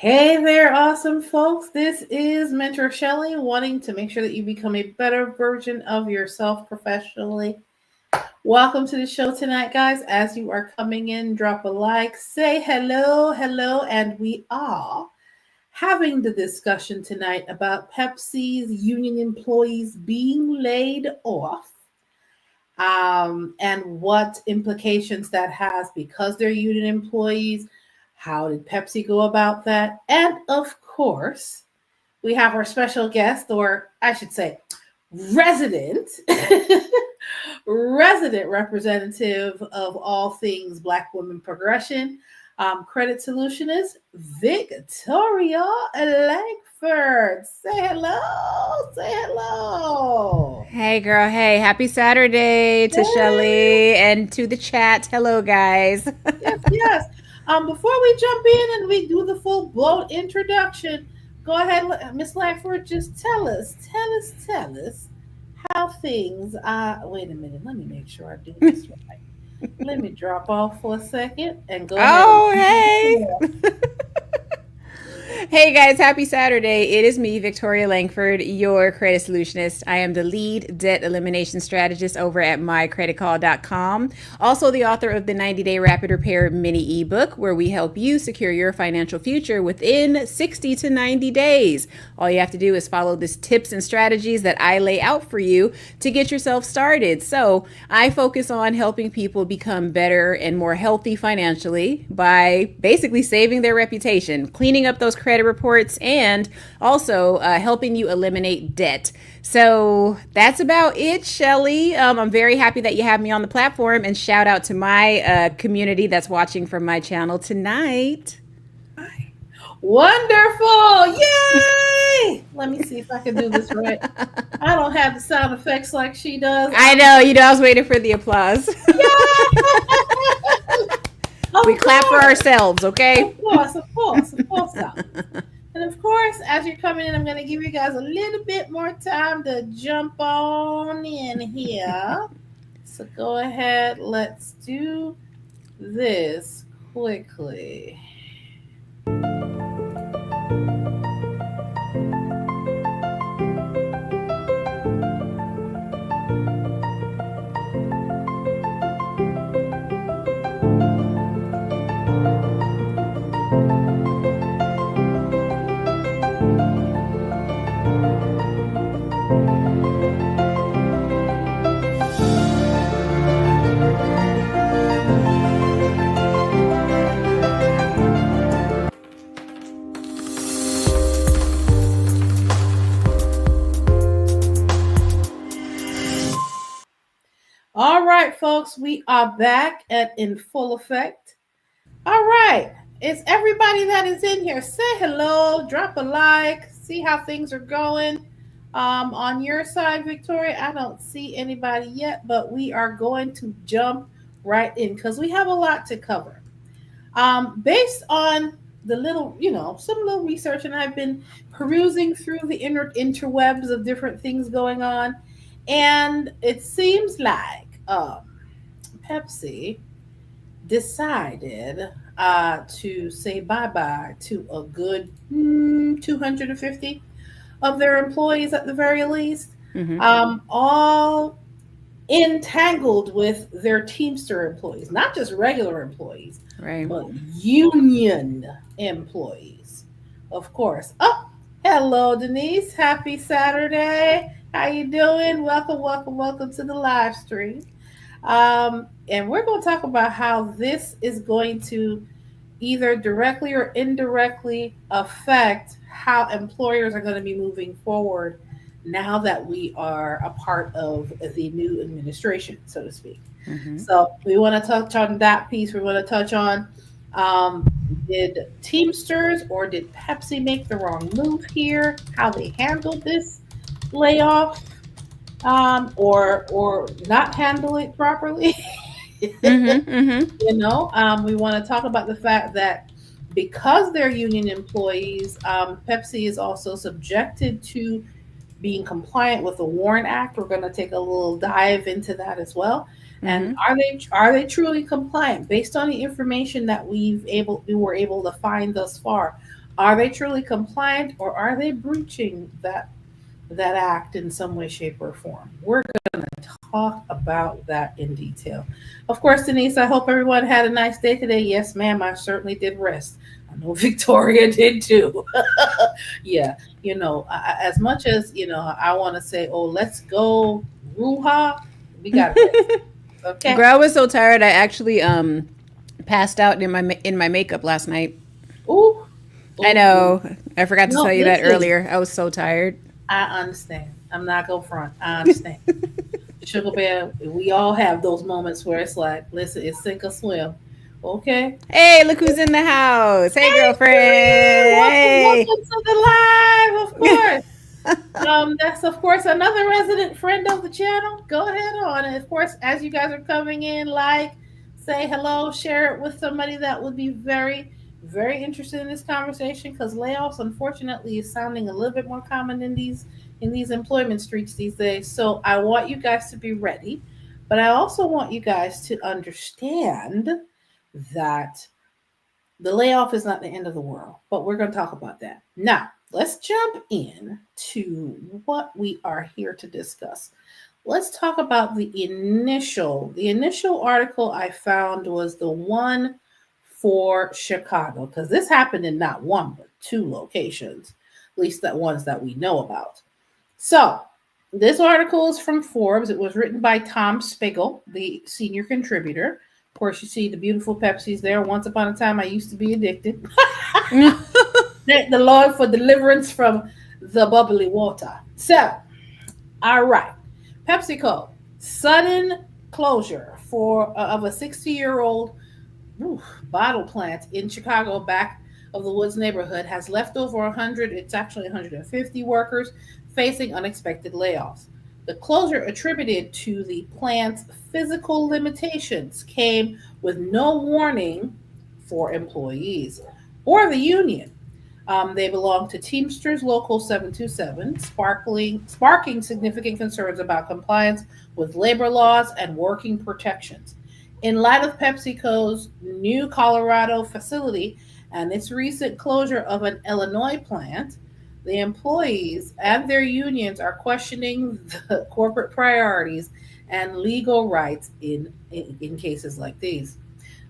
Hey there, awesome folks. This is Mentor Shelley, wanting to make sure that you become a better version of yourself professionally. Welcome to the show tonight, guys. As you are coming in, drop a like, say hello, and we are having the discussion tonight about Pepsi's union employees being laid off, and what implications that has because they're union employees. How did Pepsi go about that? And of course, we have our special guest, or I should say, resident, resident representative of all things Black women progression, credit solutionist, Victoria Langford. Say hello, say hello. Hey girl, hey, happy Saturday to Hey. Shelly and to the chat. Hello guys. Yes. Before we jump in and we do the full blown introduction, go ahead, Miss Langford. Just tell us how things. Wait a minute. Let me make sure I do this right. Let me drop off for a second and go ahead and Oh, do the hey. floor. Hey guys, happy Saturday. It is me, Victoria Langford, your credit solutionist. I am the lead debt elimination strategist over at mycreditcall.com. Also, the author of the 90-Day Rapid Repair mini ebook, where we help you secure your financial future within 60 to 90 days. All you have to do is follow the tips and strategies that I lay out for you to get yourself started. So, I focus on helping people become better and more healthy financially by basically saving their reputation, cleaning up those credit reports, and also helping you eliminate debt. So that's about it, Shelly. I'm very happy that you have me on the platform, and shout out to my community that's watching from my channel tonight. Wonderful! Yay! Let me see if I can do this right. I don't have the sound effects like she does. I know, I was waiting for the applause. Yeah! We Of clap for course. ourselves, okay? Of course. And of course, as you're coming in, I'm going to give you guys a little bit more time to jump on in here. So go ahead, let's do this quickly. All right, folks, we are back and in full effect. All right, it's everybody that is in here. Say hello, drop a like, see how things are going. On your side, Victoria, I don't see anybody yet, but we are going to jump right in because we have a lot to cover. Based on the little, some little research, and I've been perusing through the interwebs of different things going on, and it seems like Pepsi decided to say bye bye to a good 250 of their employees at the very least, Mm-hmm. all entangled with their Teamster employees, not just regular employees, Right. but union employees, of course. Oh, hello, Denise. Happy Saturday. How you doing? Welcome to the live stream. And we're going to talk about how this is going to either directly or indirectly affect how employers are going to be moving forward now that we are a part of the new administration, so to speak. Mm-hmm. So we want to touch on that piece. We want to touch on, um, did Teamsters or did Pepsi make the wrong move here? How they handled this layoff, or not handle it properly. Mm-hmm. Mm-hmm. We want to talk about the fact that because they're union employees, Pepsi is also subjected to being compliant with the Warren Act. We're going to take a little dive into that as well. And Mm-hmm. are they truly compliant based on the information that we were able to find thus far? Are they truly compliant, or are they breaching that act in some way, shape, or form? We're going to talk about that in detail. Of course, Denise, I hope everyone had a nice day today. Yes, ma'am, I certainly did rest. I know Victoria did too. Yeah, as much as, I want to say, oh, let's go, Ruha, we got to rest. Okay? Girl, I was so tired. I actually passed out in my makeup last night. Ooh, I ooh, ooh. know. I forgot to No, tell you that listen, earlier. I was so tired. I understand. I'm not going to front. I understand. Sugar Bear, we all have those moments where it's like, listen, it's sink or swim. Okay? Hey, look who's in the house. Hey, Hey, girlfriend. Sheree! Welcome, Hey. welcome to the live, of course. That's of course another resident friend of the channel. Go ahead on. And of course, as you guys are coming in, say hello, share it with somebody that would be very, very interested in this conversation, because layoffs unfortunately is sounding a little bit more common in these employment streets these days. So I want you guys to be ready, but I also want you guys to understand that the layoff is not the end of the world, but we're going to talk about that. Now, let's jump in to what we are here to discuss. Let's talk about the initial article I found was the one for Chicago, because this happened in not one but two locations, at least the ones that we know about. So, this article is from Forbes. It was written by Tom Spiegel, the senior contributor. Of course, you see the beautiful Pepsi's there. Once upon a time, I used to be addicted. Thank the Lord for deliverance from the bubbly water. So, all right. PepsiCo, sudden closure of a 60-year-old bottle plant in Chicago, back of the Woods neighborhood, has left over 100, it's actually 150 workers facing unexpected layoffs. The closure, attributed to the plant's physical limitations, came with no warning for employees or the union. They belong to Teamsters Local 727, sparking significant concerns about compliance with labor laws and working protections. In light of PepsiCo's new Colorado facility and its recent closure of an Illinois plant, the employees and their unions are questioning the corporate priorities and legal rights in cases like these.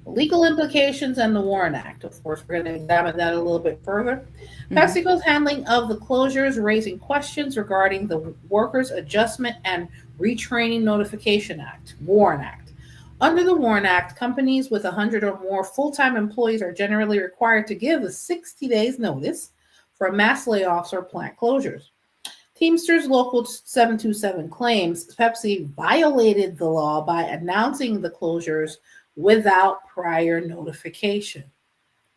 Legal implications and the Warren Act. Of course, we're going to examine that a little bit further. Mhm. PepsiCo's handling of the closures raising questions regarding the Workers Adjustment and Retraining Notification Act, Warren Act. Under the Warren Act, companies with 100 or more full-time employees are generally required to give a 60 days notice for mass layoffs or plant closures. Teamsters Local 727 claims Pepsi violated the law by announcing the closures without prior notification.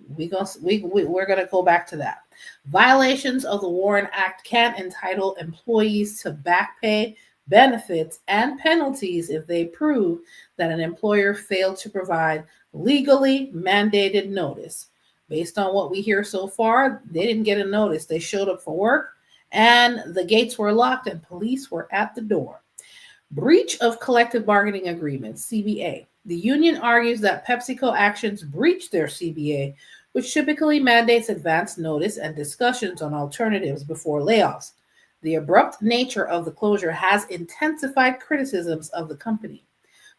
We're going to go back to that. Violations of the Warren Act can entitle employees to back pay, benefits, and penalties if they prove that an employer failed to provide legally mandated notice. Based on what we hear so far, they didn't get a notice. They showed up for work and the gates were locked and police were at the door. Breach of collective bargaining agreements, CBA. The union argues that PepsiCo actions breach their CBA, which typically mandates advance notice and discussions on alternatives before layoffs. The abrupt nature of the closure has intensified criticisms of the company,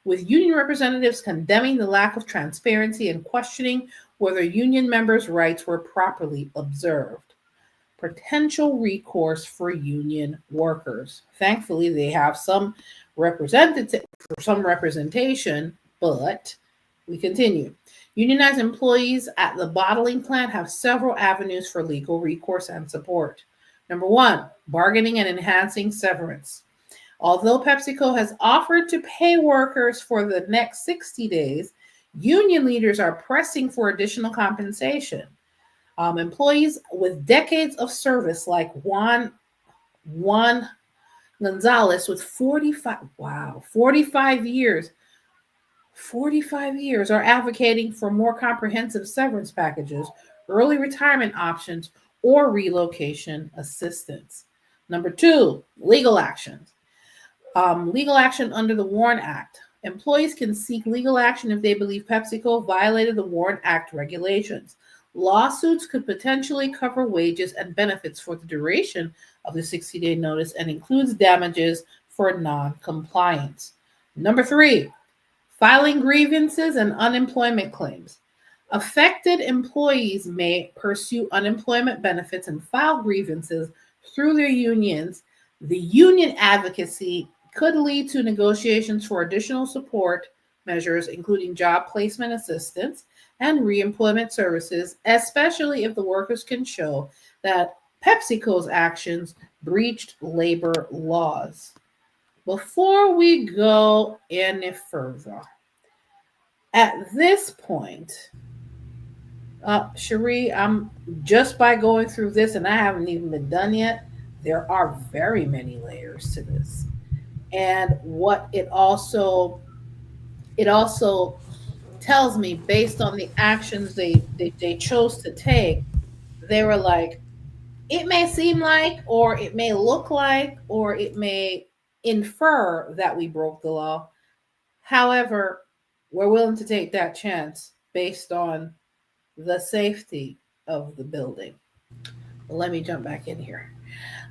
with union representatives condemning the lack of transparency and questioning whether union members' rights were properly observed. Potential recourse for union workers. Thankfully, they have some representation, but we continue. Unionized employees at the bottling plant have several avenues for legal recourse and support. Number one, bargaining and enhancing severance. Although PepsiCo has offered to pay workers for the next 60 days, union leaders are pressing for additional compensation. Employees with decades of service, like Juan Gonzalez, with 45 years, 45 years, are advocating for more comprehensive severance packages, early retirement options, or relocation assistance. Number two, legal actions. Legal action under the Warren Act. Employees can seek legal action if they believe PepsiCo violated the Warren Act regulations. Lawsuits could potentially cover wages and benefits for the duration of the 60-day notice and includes damages for non-compliance. Number 3, filing grievances and unemployment claims. Affected employees may pursue unemployment benefits and file grievances through their unions. The union advocacy could lead to negotiations for additional support measures, including job placement assistance and reemployment services, especially if the workers can show that PepsiCo's actions breached labor laws. Before we go any further, at this point, Cherie, I'm just by going through this, and I haven't even been done yet. There are very many layers to this, and what it also tells me, based on the actions they chose to take, they were like, it may seem like, or it may look like, or it may infer that we broke the law. However, we're willing to take that chance based on the safety of the building. Let me jump back in here.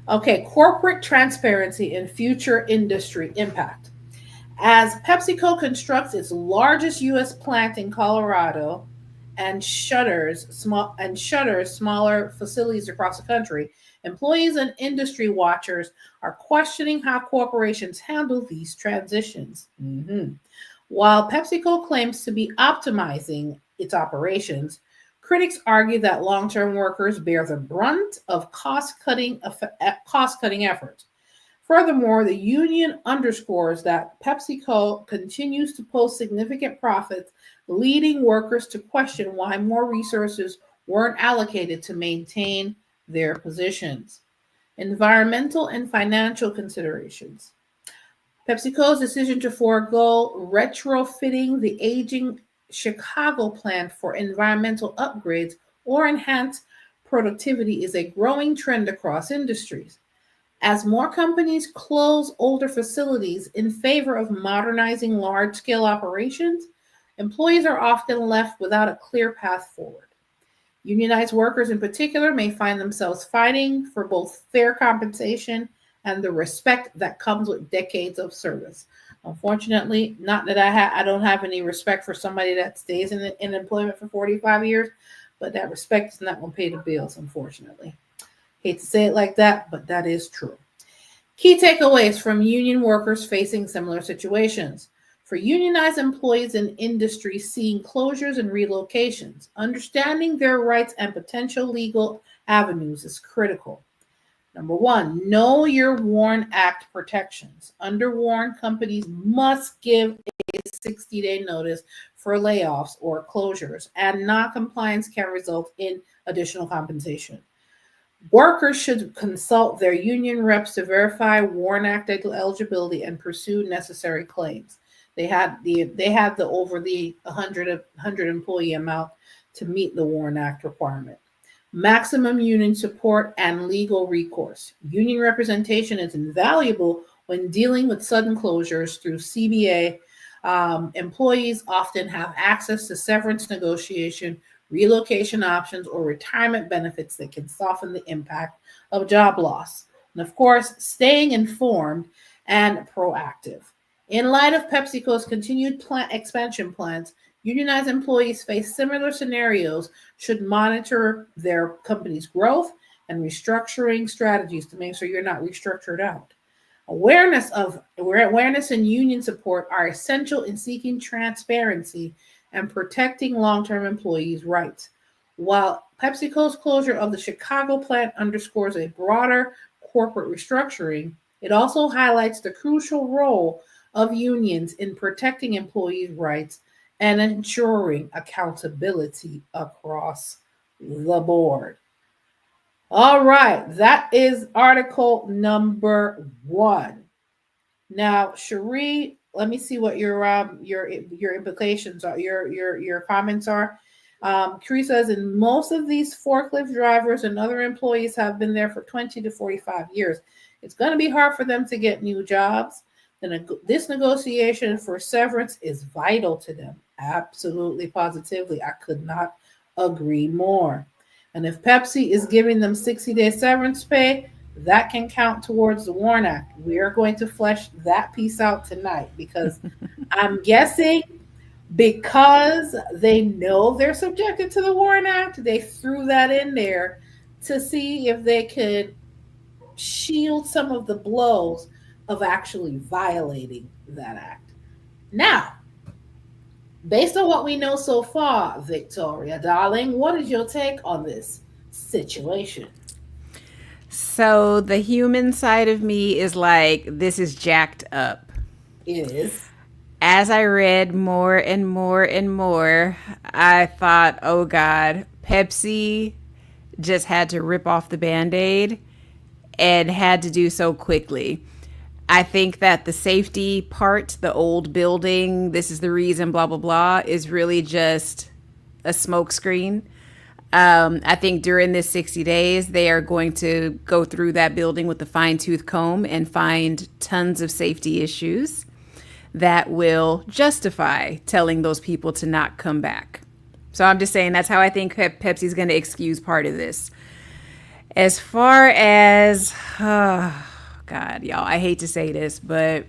Okay, corporate transparency and future industry impact. As PepsiCo constructs its largest U.S. plant in Colorado and shutters smaller facilities across the country, employees and industry watchers are questioning how corporations handle these transitions. While PepsiCo claims to be optimizing its operations, critics argue that long-term workers bear the brunt of cost-cutting efforts. Furthermore, the union underscores that PepsiCo continues to post significant profits, leading workers to question why more resources weren't allocated to maintain their positions. Environmental and financial considerations. PepsiCo's decision to forego retrofitting the aging Chicago plant for environmental upgrades or enhanced productivity is a growing trend across industries. As more companies close older facilities in favor of modernizing large scale operations, employees are often left without a clear path forward. Unionized workers, in particular, may find themselves fighting for both fair compensation and the respect that comes with decades of service. Unfortunately, not that I don't have any respect for somebody that stays in employment for 45 years, but that respect is not going to pay the bills, unfortunately. Hate to say it like that, but that is true. Key takeaways from union workers facing similar situations. For unionized employees in industry seeing closures and relocations, understanding their rights and potential legal avenues is critical. Number 1, know your WARN Act protections. Under WARN, companies must give a 60-day notice for layoffs or closures, and non-compliance can result in additional compensation. Workers should consult their union reps to verify WARN Act eligibility and pursue necessary claims. They had the over the 100 employee amount to meet the WARN Act requirement. Maximum union support and legal recourse. Union representation is invaluable when dealing with sudden closures through CBA. Employees often have access to severance negotiation, relocation options, or retirement benefits that can soften the impact of job loss. And of course, staying informed and proactive. In light of PepsiCo's continued plant expansion plans, unionized employees face similar scenarios, should monitor their company's growth and restructuring strategies to make sure you're not restructured out. Awareness and union support are essential in seeking transparency and protecting long-term employees' rights. While PepsiCo's closure of the Chicago plant underscores a broader corporate restructuring, it also highlights the crucial role of unions in protecting employees' rights and ensuring accountability across the board. All right, that is article number 1. Now, Cherie, let me see what your implications are, your comments are. Cherie says, in most of these forklift drivers and other employees have been there for 20 to 45 years. It's going to be hard for them to get new jobs. This negotiation for severance is vital to them. Absolutely, positively. I could not Agree more. And if Pepsi is giving them 60-day severance pay, that can count towards the WARN Act. We are going to flesh that piece out tonight because I'm guessing because they know they're subjected to the WARN Act, they threw that in there to see if they could shield some of the blows of actually violating that act. Now, based on what we know so far, Victoria, darling, what is your take on this situation? So the human side of me is like, this is jacked up. It is. As I read more and more and more, I thought, oh God, Pepsi just had to rip off the band aid and had to do so quickly. I think that the safety part, the old building, this is the reason, blah, blah, blah, is really just a smokescreen. I think during this 60 days, they are going to go through that building with a fine tooth comb and find tons of safety issues that will justify telling those people to not come back. So I'm just saying that's how I think Pepsi's going to excuse part of this. As far as, oh, God, y'all, I hate to say this, but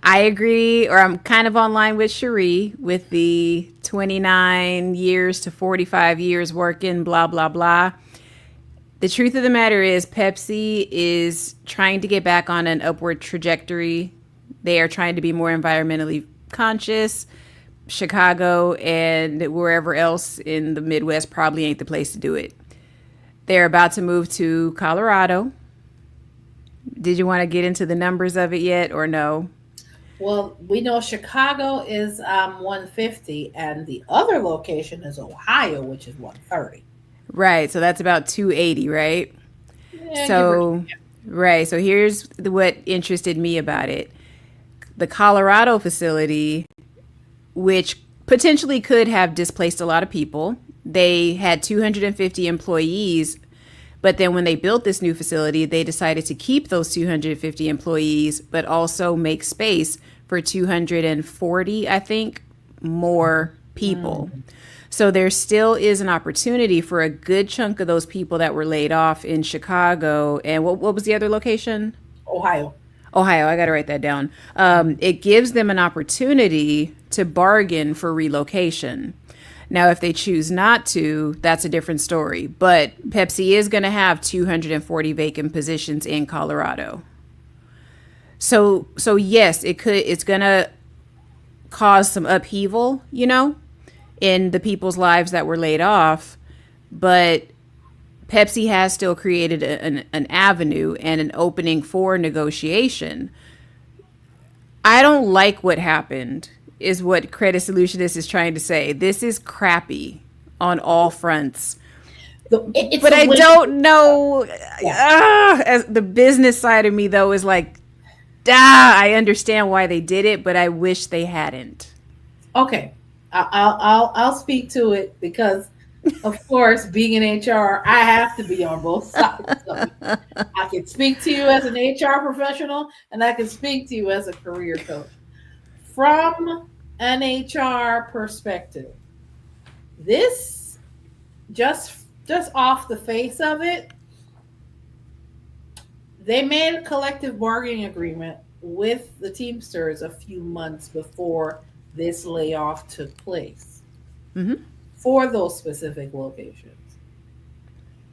I agree, or I'm kind of online with Cherie with the 29 years to 45 years working, blah, blah, blah. The truth of the matter is Pepsi is trying to get back on an upward trajectory. They are trying to be more environmentally conscious. Chicago and wherever else in the Midwest probably ain't the place to do it. They're about to move to Colorado. Did you want to get into the numbers of it yet or no? Well, we know Chicago is 150, and the other location is Ohio, which is 130. Right. So that's about 280, right? Yeah, give or So, take. right. So here's what interested me about it. The Colorado facility, which potentially could have displaced a lot of people, they had 250 employees. But then when they built this new facility, they decided to keep those 250 employees, but also make space for 240, I think, more people. Mm, So there still is an opportunity for a good chunk of those people that were laid off in Chicago. And what was the other location? Ohio. Ohio. I got to write that down. It gives them an opportunity to bargain for relocation. Now, if they choose not to, that's a different story. But Pepsi is going to have 240 vacant positions in Colorado. So yes, it's going to cause some upheaval, in the people's lives that were laid off. But Pepsi has still created an avenue and an opening for negotiation. I don't like what happened, is what Credit Solutionist is trying to say. This is crappy on all fronts. It's But a I win. don't know. Yeah. As the business side of me, though, is like, I understand why they did it, but I wish they hadn't. Okay. I'll speak to it because, of course, being in HR, I have to be on both sides of it. I can speak to you as an HR professional, and I can speak to you as a career coach. From an HR perspective, this just off the face of it, they made a collective bargaining agreement with the Teamsters a few months before this layoff took place Mm-hmm. for those specific locations.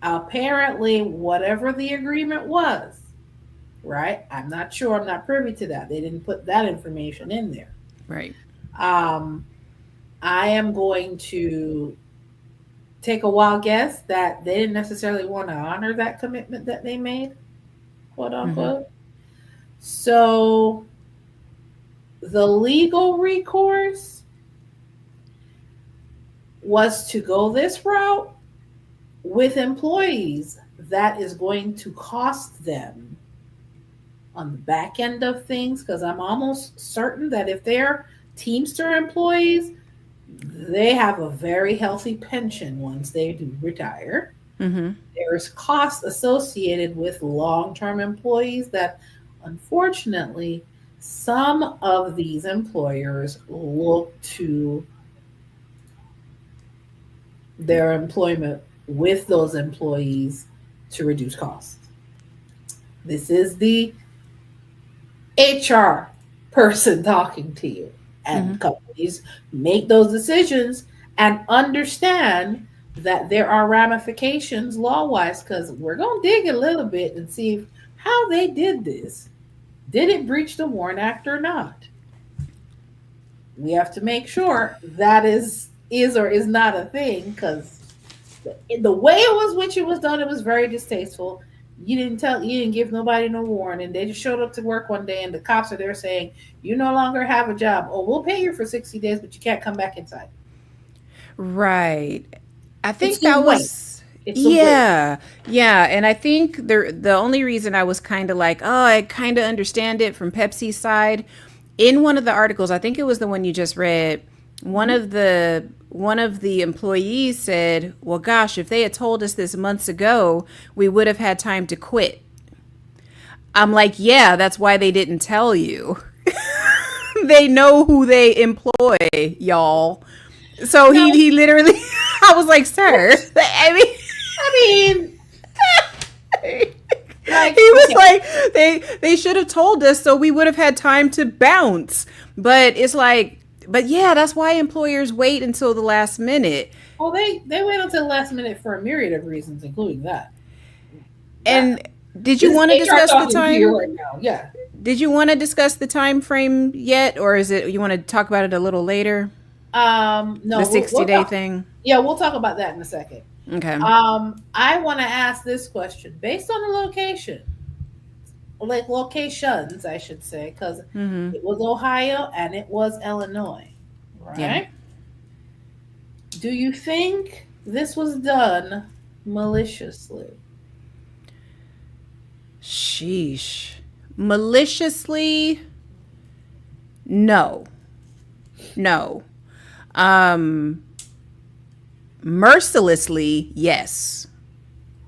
Apparently, whatever the agreement was, right? I'm not sure. I'm not privy to that. They didn't put that information in there. Right. Um, I am going to take a wild guess that they didn't necessarily want to honor that commitment that they made, quote Mm-hmm. unquote. So the legal recourse was to go this route with employees that is going to cost them on the back end of things because I'm almost certain that if they're Teamster employees, they have a very healthy pension once they do retire. Mm-hmm. There's costs associated with long term employees that, unfortunately, some of these employers look to their employment with those employees to reduce costs. This is the HR person talking to you. Mm-hmm. And companies make those decisions and understand that there are ramifications law wise, because we're going to dig a little bit and see how they did this. Did it breach the WARN Act or not? We have to make sure that is or is not a thing, because the way it was, which it was done, it was very distasteful. You didn't give nobody no warning. They just showed up to work one day and the cops are there saying, you no longer have a job. Oh, we'll pay you for 60 days, but you can't come back inside. Right. I It's think the that way. was It's the way. yeah. Yeah, and I think the only reason I was kind of like, "Oh, I kind of understand it from Pepsi's side." In one of the articles, I think it was the one you just read, Mhm. one of the employees said, "Well, gosh, if they had told us this months ago, we would have had time to quit." I'm like, "Yeah, that's why they didn't tell you." They know who they employ, y'all. So No, he literally, I was like, sir, I mean, I mean, he like, was okay. like, they should have told us so we would have had time to bounce. But it's like, but yeah, that's why employers wait until the last minute. Well, they wait until the last minute for a myriad of reasons, including that. That And did you this is want to HR discuss the talking to you right time? now. Yeah. Did you want to discuss the time frame yet, or is it you want to talk about it a little later? The No, sixty we'll day talk. thing. Yeah, we'll talk about that in a second. Okay. I want to ask this question based on the location, like locations, I should say, because Mm-hmm. it was Ohio and it was Illinois, Yeah. right? Do you think this was done maliciously? Sheesh. Maliciously, no. No. Um, Mercilessly, yes.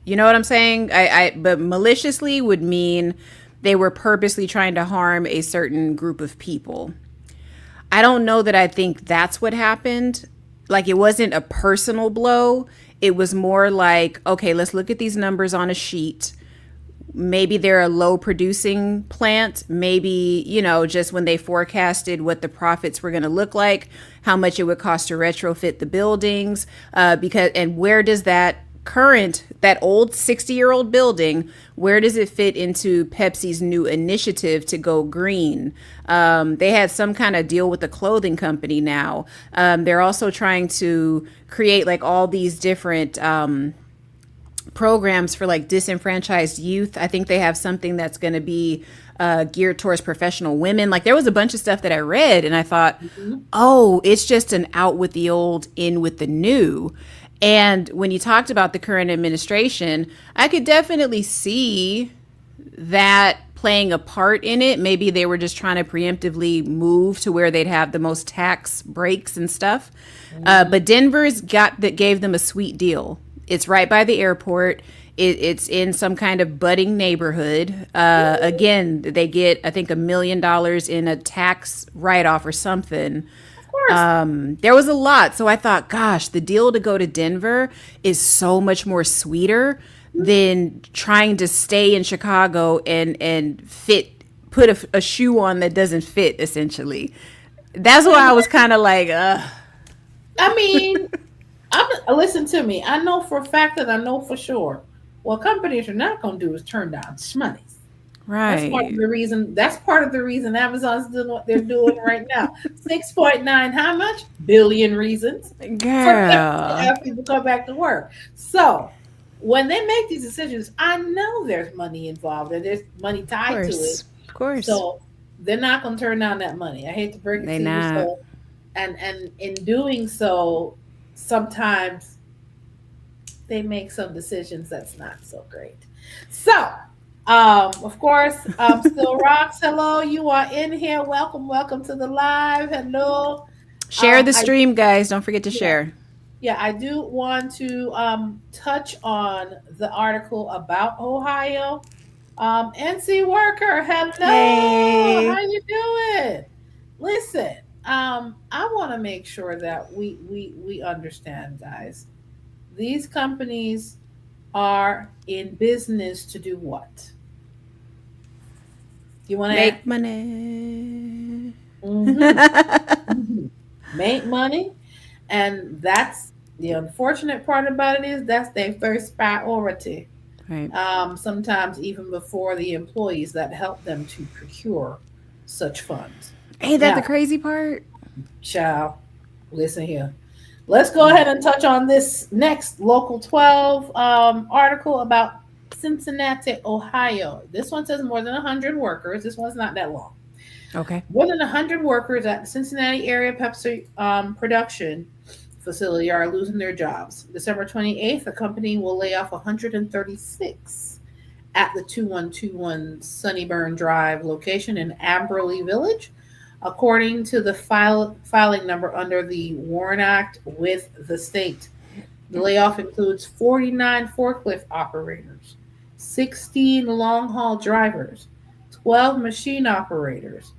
You know what I'm saying? But maliciously would mean they were purposely trying to harm a certain group of people. I don't know that I think that's what happened. Like it wasn't a personal blow. It was more like, okay, let's look at these numbers on a sheet. Maybe they're a low producing plant. Maybe, just when they forecasted what the profits were going to look like, how much it would cost to retrofit the buildings, and where does that old 60-year-old building, where does it fit into Pepsi's new initiative to go green? They had some kind of deal with the clothing company now. They're also trying to create like all these different programs for like disenfranchised youth. I think they have something that's going to be geared towards professional women. Like there was a bunch of stuff that I read and I thought, Mhm. oh, it's just an out with the old, in with the new. And when you talked about the current administration, I could definitely see that playing a part in it. Maybe they were just trying to preemptively move to where they'd have the most tax breaks and stuff. Mhm. But Denver's got that gave them a sweet deal. It's right by the airport. It's in some kind of budding neighborhood. Again, they get I think $1 million in a tax write off or something. Of course. There was a lot, so I thought, gosh, the deal to go to Denver is so much more sweeter than trying to stay in Chicago and put a shoe on that doesn't fit. Essentially, that's why I was kind of like, I mean, listen to me. I know for a fact that I know for sure what companies are not going to do is turn down monies. That's part of right, the reason. That's part of the reason Amazon's doing what they're doing right now. 6.9, how much billion reasons for them to girl. have people come back to work. So when they make these decisions, I know there's money involved and there's money tied to it. Of course, So they're not going to turn down that money. I hate to break it they to you. not. So and in doing so, sometimes they make some decisions that's not so great. So, of course, Still Rocks. Hello, you are in here. Welcome, welcome to the live. Hello. Share the I stream, guys. Don't forget to yeah, share. yeah, I do want to touch on the article about Ohio. NC Worker, hello. How Hey. you doing? Listen, I want to make sure that we understand, guys. These companies are in business to do what? You want to? Make money. Mm-hmm. Mm-hmm. Make money, and that's the unfortunate part about it is that's their first priority. Right. Sometimes even before the employees that help them to procure such funds. Ain't that the Now, crazy part? child, listen here. Let's go ahead and touch on this next Local 12 article about Cincinnati, Ohio. This one says more than 100 workers. This one's not that long. Okay. More than 100 workers at the Cincinnati area Pepsi production facility are losing their jobs. December 28th, the company will lay off 136 at the 2121 Sunnyburn Drive location in Amberley Village, according to the filing number under the WARN Act with the state. The layoff includes 49 forklift operators, 16 long haul drivers, 12 machine operators,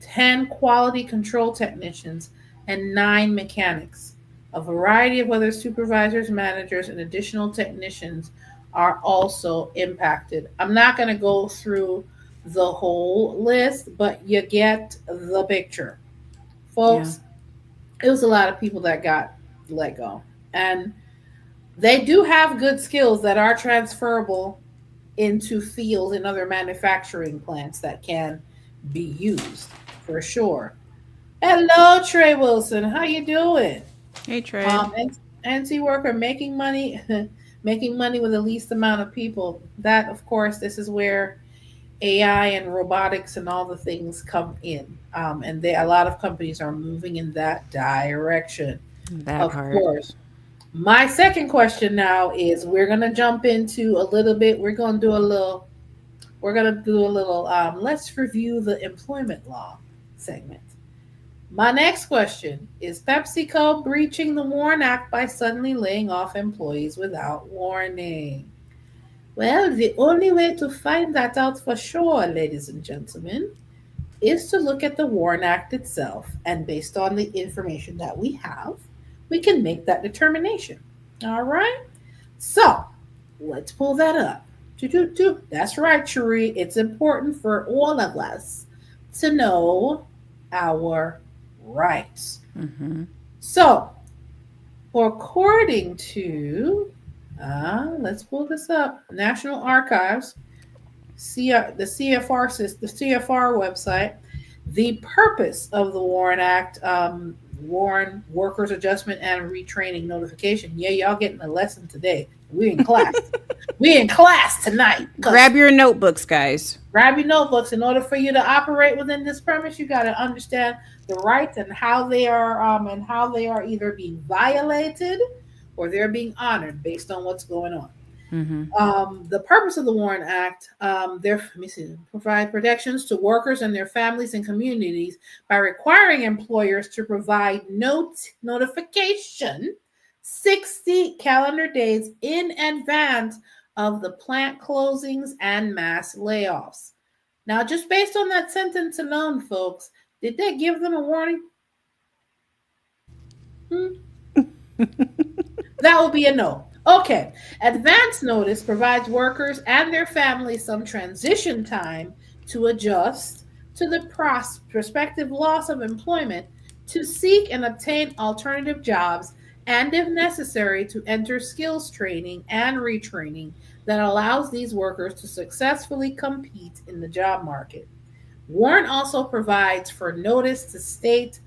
10 quality control technicians, and 9 mechanics. A variety of other supervisors, managers, and additional technicians are also impacted. I'm not going to go through the whole list, but you get the picture. Yeah. Folks, it was a lot of people that got let go. And they do have good skills that are transferable into fields and other manufacturing plants that can be used for sure. Hello, Trey Wilson. How you doing? Hey, Trey. NC worker making money, making money with the least amount of people. That, of course, this is where AI and robotics and all the things come in. And a lot of companies are moving in that direction. That Of part. course. My second question now is we're gonna jump into a little bit. We're gonna do a little let's review the employment law segment. My next question is PepsiCo breaching the WARN Act by suddenly laying off employees without warning. Well, the only way to find that out for sure, ladies and gentlemen, is to look at the WARN Act itself, and based on the information that we have, we can make that determination. All right? So, let's pull that up. That's right, Cherie. It's important for all of us to know our rights. Mm-hmm. So, according to, let's pull this up, National Archives, the CFR website, the purpose of the WARN Act, WARN Workers Adjustment and Retraining Notification. Yeah, y'all getting a lesson today. We in class. We in class tonight. Grab your notebooks, guys. Grab your notebooks. In order for you to operate within this premise, you got to understand the rights and how they are either being violated or they're being honored based on what's going on. Mm-hmm. The purpose of the WARN Act, provide protections to workers and their families and communities by requiring employers to provide notification 60 calendar days in advance of the plant closings and mass layoffs. Now, just based on that sentence alone, folks, did they give them a warning? That will be a no. Okay. Advance notice provides workers and their families some transition time to adjust to the prospective loss of employment, to seek and obtain alternative jobs, and if necessary, to enter skills training and retraining that allows these workers to successfully compete in the job market. WARN also provides for notice to state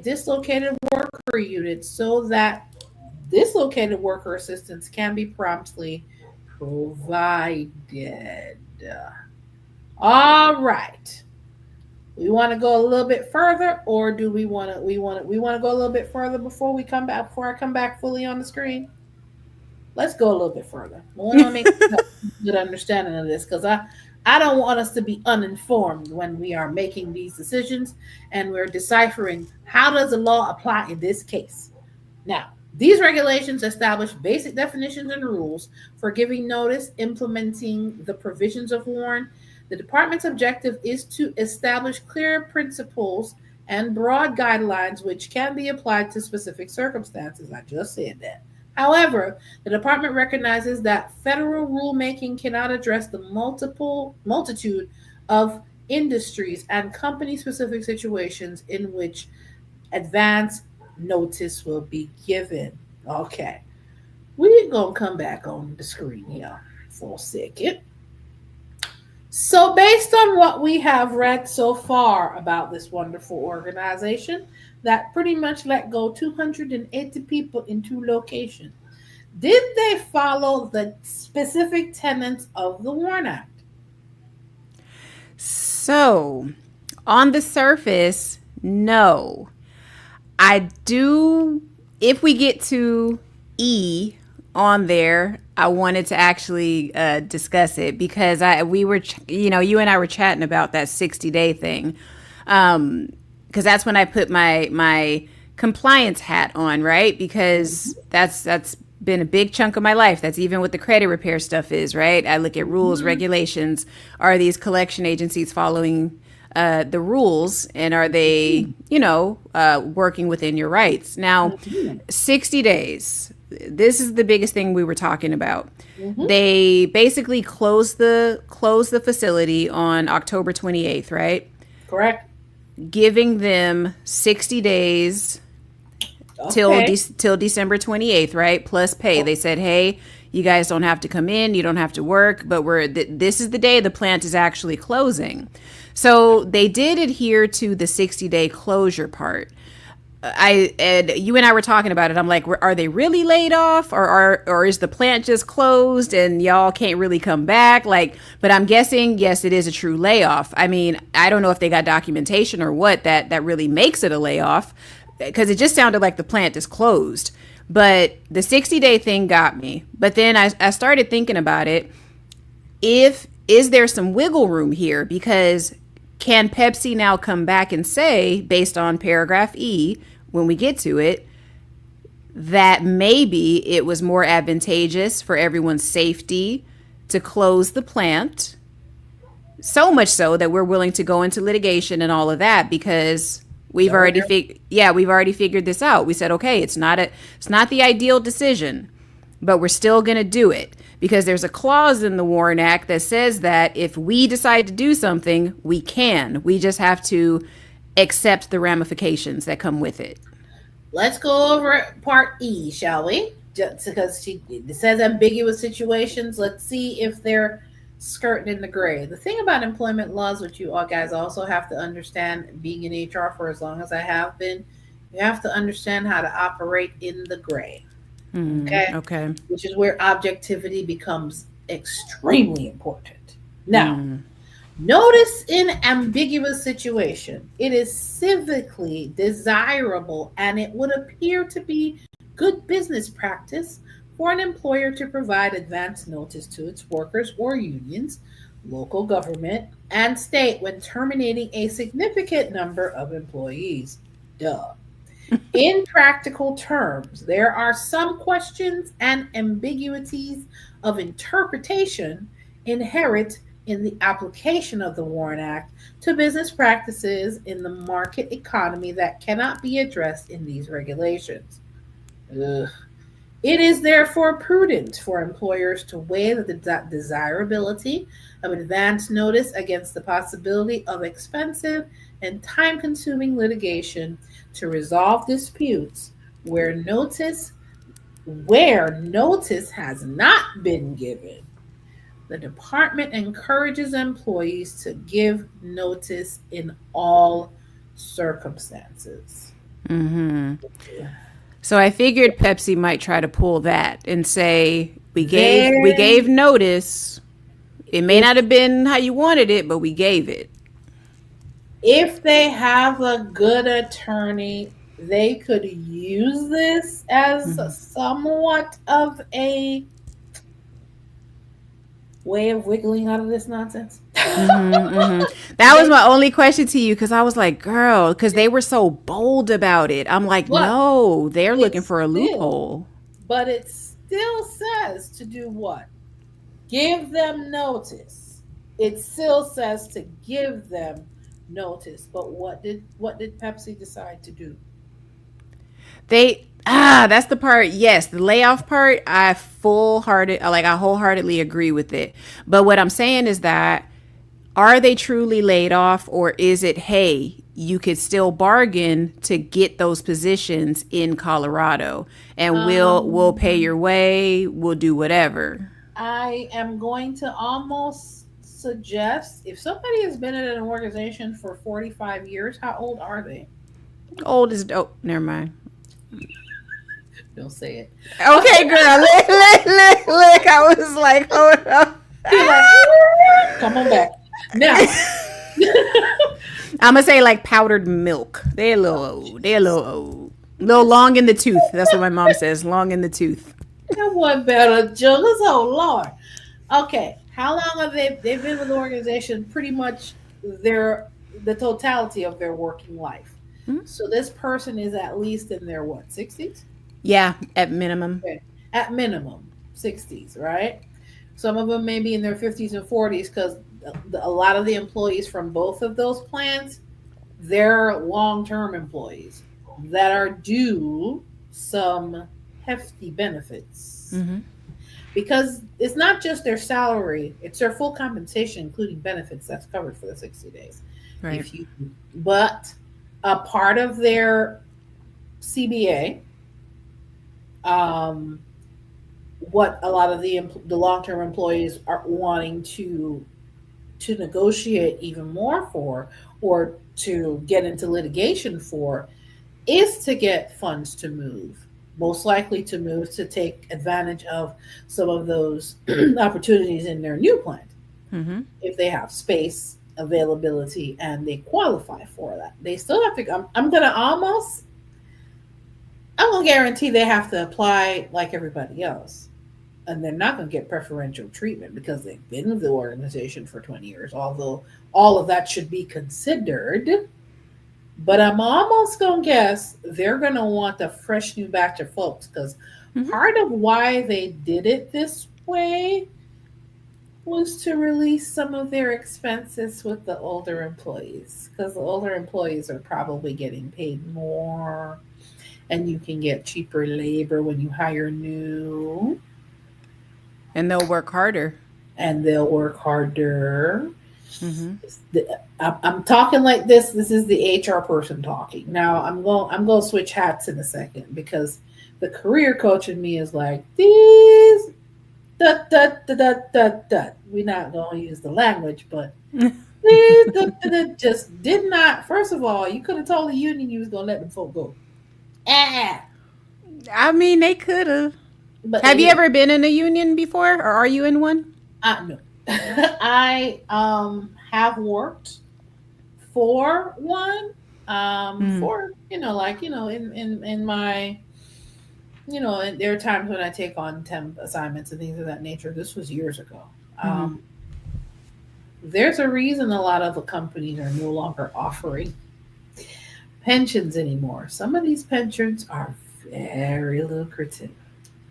dislocated worker units so that dislocated worker assistance can be promptly provided. All right. We want to go a little bit further, or do we want to go a little bit further before we come back? Before I come back fully on the screen, let's go a little bit further. I want to make a good understanding of this because I don't want us to be uninformed when we are making these decisions and we're deciphering how does the law apply in this case. Now, these regulations establish basic definitions and rules for giving notice, implementing the provisions of WARN. The department's objective is to establish clear principles and broad guidelines which can be applied to specific circumstances. I just said that. However, the department recognizes that federal rulemaking cannot address the multitude of industries and company specific situations in which advance notice will be given. Okay, we're gonna come back on the screen here for a second. So, based on what we have read so far about this wonderful organization that pretty much let go 280 people in two locations, did they follow the specific tenets of the WARN Act? So, on the surface, no. I do, if we get to E on there, I wanted to actually discuss it because we were, you and I were chatting about that 60-day thing. Because that's when I put my compliance hat on, right? Because that's been a big chunk of my life. That's even what the credit repair stuff is, right? I look at rules, regulations. Are these collection agencies following the rules, and are they, working within your rights? Now, 60 days. This is the biggest thing we were talking about. Mm-hmm. They basically closed the facility on October 28th, right? Correct. Giving them 60 days Okay. till December 28th, right? Plus pay. They said, "Hey, you guys don't have to come in, you don't have to work, but this is the day the plant is actually closing." So they did adhere to the 60-day closure part. You and I were talking about it. I'm like, are they really laid off, or is the plant just closed and y'all can't really come back? Like, but I'm guessing yes, it is a true layoff. I mean, I don't know if they got documentation or what that really makes it a layoff, because it just sounded like the plant is closed. But the 60-day thing got me. But then I started thinking about it. Is there some wiggle room here? Because can Pepsi now come back and say, based on paragraph E, when we get to it, that maybe it was more advantageous for everyone's safety to close the plant, so much so that we're willing to go into litigation and all of that, because we've already figured this out. We said, okay, it's not the ideal decision, but we're still going to do it, because there's a clause in the WARN Act that says that if we decide to do something, we can. We just have to accept the ramifications that come with it. Let's go over part E, shall we? Just because it says ambiguous situations. Let's see if they're skirting in the gray. The thing about employment laws, which you all guys also have to understand, being in HR for as long as I have been, you have to understand how to operate in the gray. Okay? Okay. Which is where objectivity becomes extremely important. Now, notice in ambiguous situation, it is civically desirable and it would appear to be good business practice for an employer to provide advance notice to its workers or unions, local government, and state when terminating a significant number of employees. Duh. In practical terms, there are some questions and ambiguities of interpretation inherent in the application of the WARN Act to business practices in the market economy that cannot be addressed in these regulations. Ugh. It is therefore prudent for employers to weigh the desirability of advance notice against the possibility of expensive and time consuming litigation to resolve disputes where notice has not been given. The department encourages employees to give notice in all circumstances. So I figured Pepsi might try to pull that and say, we There, gave notice. It may not have been how you wanted it, but we gave it. if they have a good attorney, they could use this as somewhat of a way of wiggling out of this nonsense. That was my only question to you, because I was like, girl, because they were so bold about it. I'm like, But no, they're it looking for a still, loophole. but it still says to do what? Give them notice. It still says to give them notice. But what did Pepsi decide to do? They That's the part. Yes, the layoff part. I wholeheartedly agree with it. But what I'm saying is that, are they truly laid off, or is it, hey, you could still bargain to get those positions in Colorado, and we'll pay Um, your way, we'll do whatever. I am going to almost suggest if somebody has been in an organization for 45 years, how old are they? Old as dope. Never mind. Don't say it. Okay. Okay, girl. Look. I was like, hold up. You're like, come on back. Now, I'm gonna say like powdered milk. They're a little old. They're a little old. A little long in the tooth. That's what my mom says. Long in the tooth. that one better jugglers. Oh Lord. Okay. How long have they've been with the organization? Pretty much the totality of their working life. Mhm. So this person is at least in their what, 60s? Yeah, at minimum. Okay. At minimum 60s, right? Some of them may be in their 50s and 40s because a lot of the employees from both of those plants, they're long-term employees that are due some hefty benefits, Hmm. because it's not just their salary, it's their full compensation including benefits that's covered for the 60 days. Right. If you But a part of their CBA, um, what a lot of the long-term employees are wanting to negotiate even more for, or to get into litigation for, is to get funds to move, most likely to move to take advantage of some of those opportunities in their new plant Hmm. if they have space availability and they qualify for that. They still have to. I'm gonna guarantee they have to apply like everybody else, and they're not going to get preferential treatment because they've been with the organization for 20 years, although all of that should be considered. But I'm almost going to guess they're going to want a fresh new batch of folks, because Hmm. part of why they did it this way was to release some of their expenses with the older employees, because the older employees are probably getting paid more, and you can get cheaper labor when you hire new, And they'll work harder. and they'll work harder. Hmm. I'm talking like this. This is the HR person talking. Now I'm going to switch hats in a second, because the career coach in me is like, these dot dot dot dot dot dot. We're not going to use the language, but these just did not. First of all, you could have told the union you was going to let them folk go. Ah, I mean, they could have. but they Have you didn't. ever been in a union before, or are you in one? No. I have worked for one, Mm. for, in my, and there are times when I take on temp assignments and things of that nature. This was years ago. Hmm. um, there's a reason a lot of the companies are no longer offering pensions anymore. Some of these pensions are very lucrative,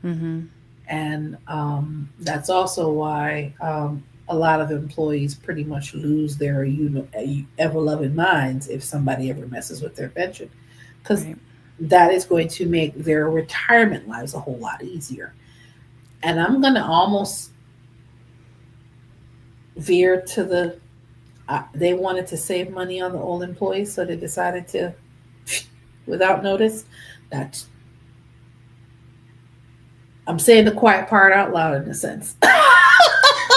Hmm. and that's also why, a lot of employees pretty much lose their ever loving minds if somebody ever messes with their pension, because Right. that is going to make their retirement lives a whole lot easier. And I'm going to almost veer to they wanted to save money on the old employees, so they decided to, without notice. That's I'm saying the quiet part out loud in a sense.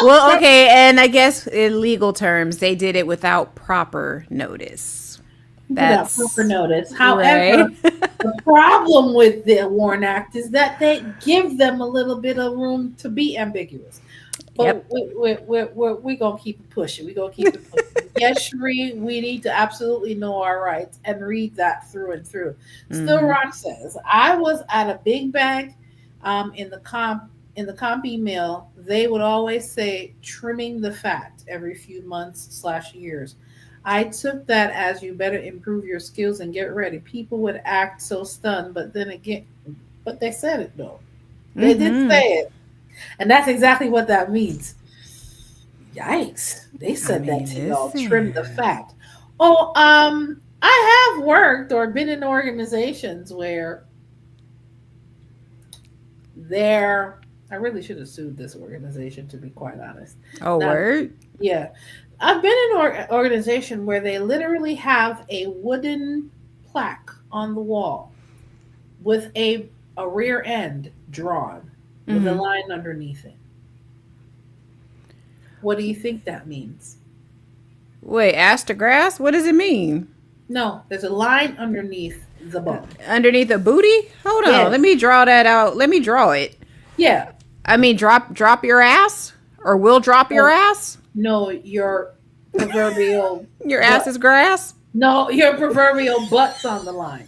Well, okay, and I guess in legal terms, they did it without proper notice. Without proper That's notice. However, right. the problem with the Warren Act is that they give them a little bit of room to be ambiguous. Yep. But we're going to keep it pushing. We're going to keep it pushing. Yes, Sheree, we need to absolutely know our rights and read that through and through. Still, Hmm. Ron says, I was at a big bank, in the comp email, they would always say trimming the fat every few months/years. I took that as you better improve your skills and get ready. People would act so stunned, but then again, but they said it though. They did say Hmm. it. And that's exactly what that means. Yikes. They I said that mean, to y'all. listen. Trim the fat. Oh, I have worked or been in organizations where They're I really should have sued this organization, to be quite honest. Oh, Now, word. yeah, I've been in an organization where they literally have a wooden plaque on the wall with a rear end drawn with a Mm-hmm. line underneath it. What do you think that means? Wait, aster grass? What does it mean? No, there's a line underneath the bone. Underneath the booty? Hold on. Let Yes. me draw that out. Let me draw it. Yeah. I mean, drop your ass, or we'll drop your No, ass. no, your proverbial Your ass butt. is grass. No, your proverbial butt's on the line.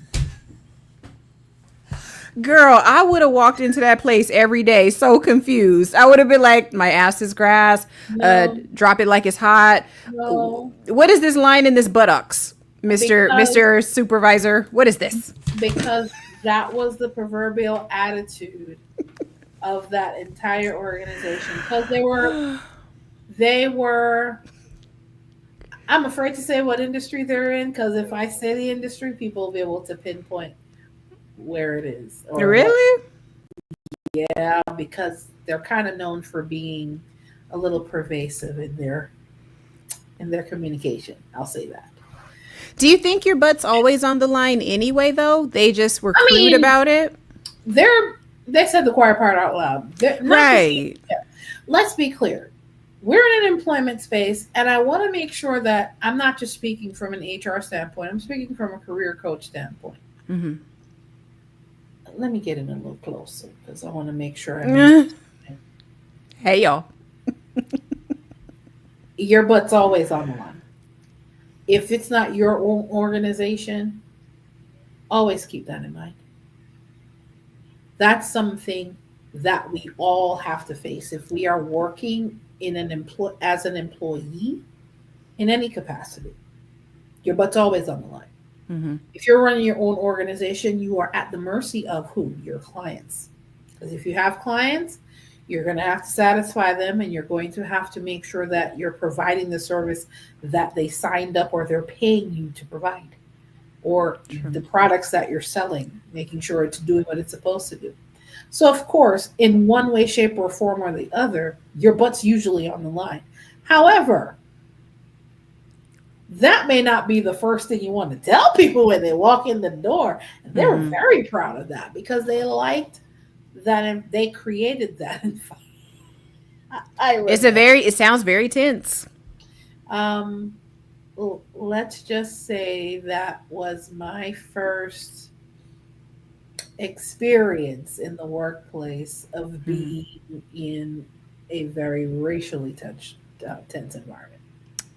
Girl, I would have walked into that place every day so confused. I would have been like, my ass is grass. No, Drop it like it's hot. no, What is this line in this buttocks, Mister because Mister Supervisor? What is this? because that was the proverbial attitude of that entire organization. Because they were. I'm afraid to say what industry they're in, because if I say the industry, people will be able to pinpoint where it is or what. Really? Yeah, because they're kind of known for being a little pervasive in their communication. I'll say that. Do you think your butt's always on the line anyway, though? They just were I crude mean, about it? they said the quiet part out loud. They're not to say, Right. yeah. Let's be clear. We're in an employment space, and I want to make sure that I'm not just speaking from an HR standpoint. I'm speaking from a career coach standpoint. Mm-hmm. Let me get in a little closer because I want to make sure I make Hey, y'all. your butt's always on the line. If it's not your own organization, always keep that in mind. That's something that we all have to face if we are working in as an employee in any capacity. Your butt's always on the line. Mm-hmm. If you're running your own organization, you are at the mercy of who? Your clients. Because if you have clients, you're going to have to satisfy them, and you're going to have to make sure that you're providing the service that they signed up or they're paying you to provide, or True. the products that you're selling, making sure it's doing what it's supposed to do. So, of course, in one way, shape, or form or the other, your butt's usually on the line. However, that may not be the first thing you want to tell people when they walk in the door. And they were Mm-hmm. very proud of that because they liked that, and they created that. It sounds very tense. Um, let's just say that was my first experience in the workplace of Mm-hmm. being in a very racially tense environment.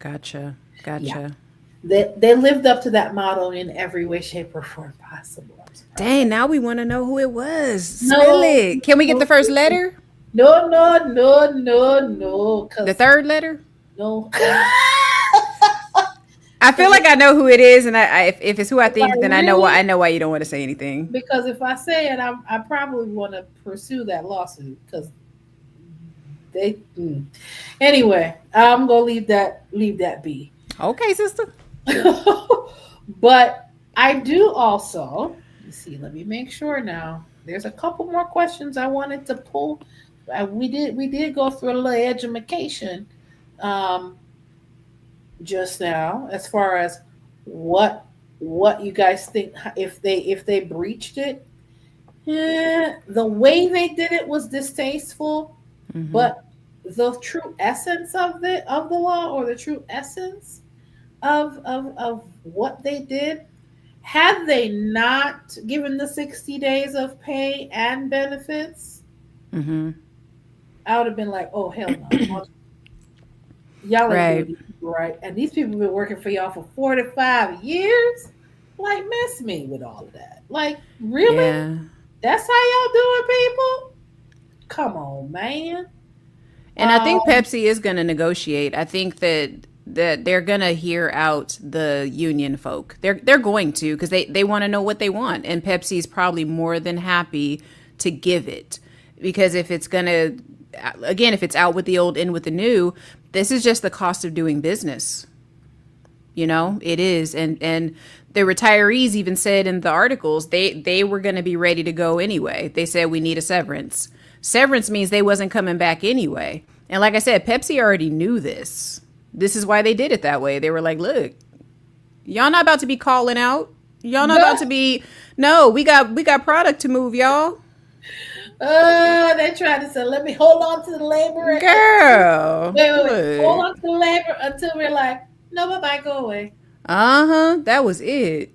Gotcha. Yeah, Gotcha. they lived up to that motto in every way, shape, or form possible. I'm surprised. Dang, now we want to know who it was. Spill No, it. Can we get no, the first letter? no, The because third letter? no. I feel like I know who it is, and if it's who I If I think, then really, I know why you don't want to say anything. because if I say it, I probably want to pursue that lawsuit because they. Anyway, I'm gonna leave that be. Okay, sister. But I do also. You see, let me make sure now. There's a couple more questions I wanted to pull. We did go through a little education um, just now as far as what what you guys think if they breached it. The way they did it was distasteful, Mm-hmm. but the true essence of the law, or the true essence of what they did, had they not given the 60 days of pay and benefits, Mm-hmm. I would have been like, oh hell no. Y'all ain't doing Right. these people right. And these people been working for y'all for 45 years. Like, miss me with all of that. Like, really? Yeah. That's how y'all doing, people? Come on, man. And I think Um, Pepsi is going to negotiate. I think that they're going to hear out the union folk. They're going to, because they want to know what they want, and Pepsi's probably more than happy to give it, because if it's going to, again, if it's out with the old, in with the new, this is just the cost of doing business. You know, it is. And the retirees even said in the articles they were going to be ready to go anyway. They said we need a severance. Severance means they wasn't coming back anyway. And like I said, Pepsi already knew this. This is why they did it that way. They were like, look, y'all not about to be calling out. Y'all not about to be. No, we got product to move, y'all. They tried to say, let me hold on to the labor. Girl, Wait. Hold look. on to the labor until we're like, no, bye-bye, go away. Uh-huh. That was it.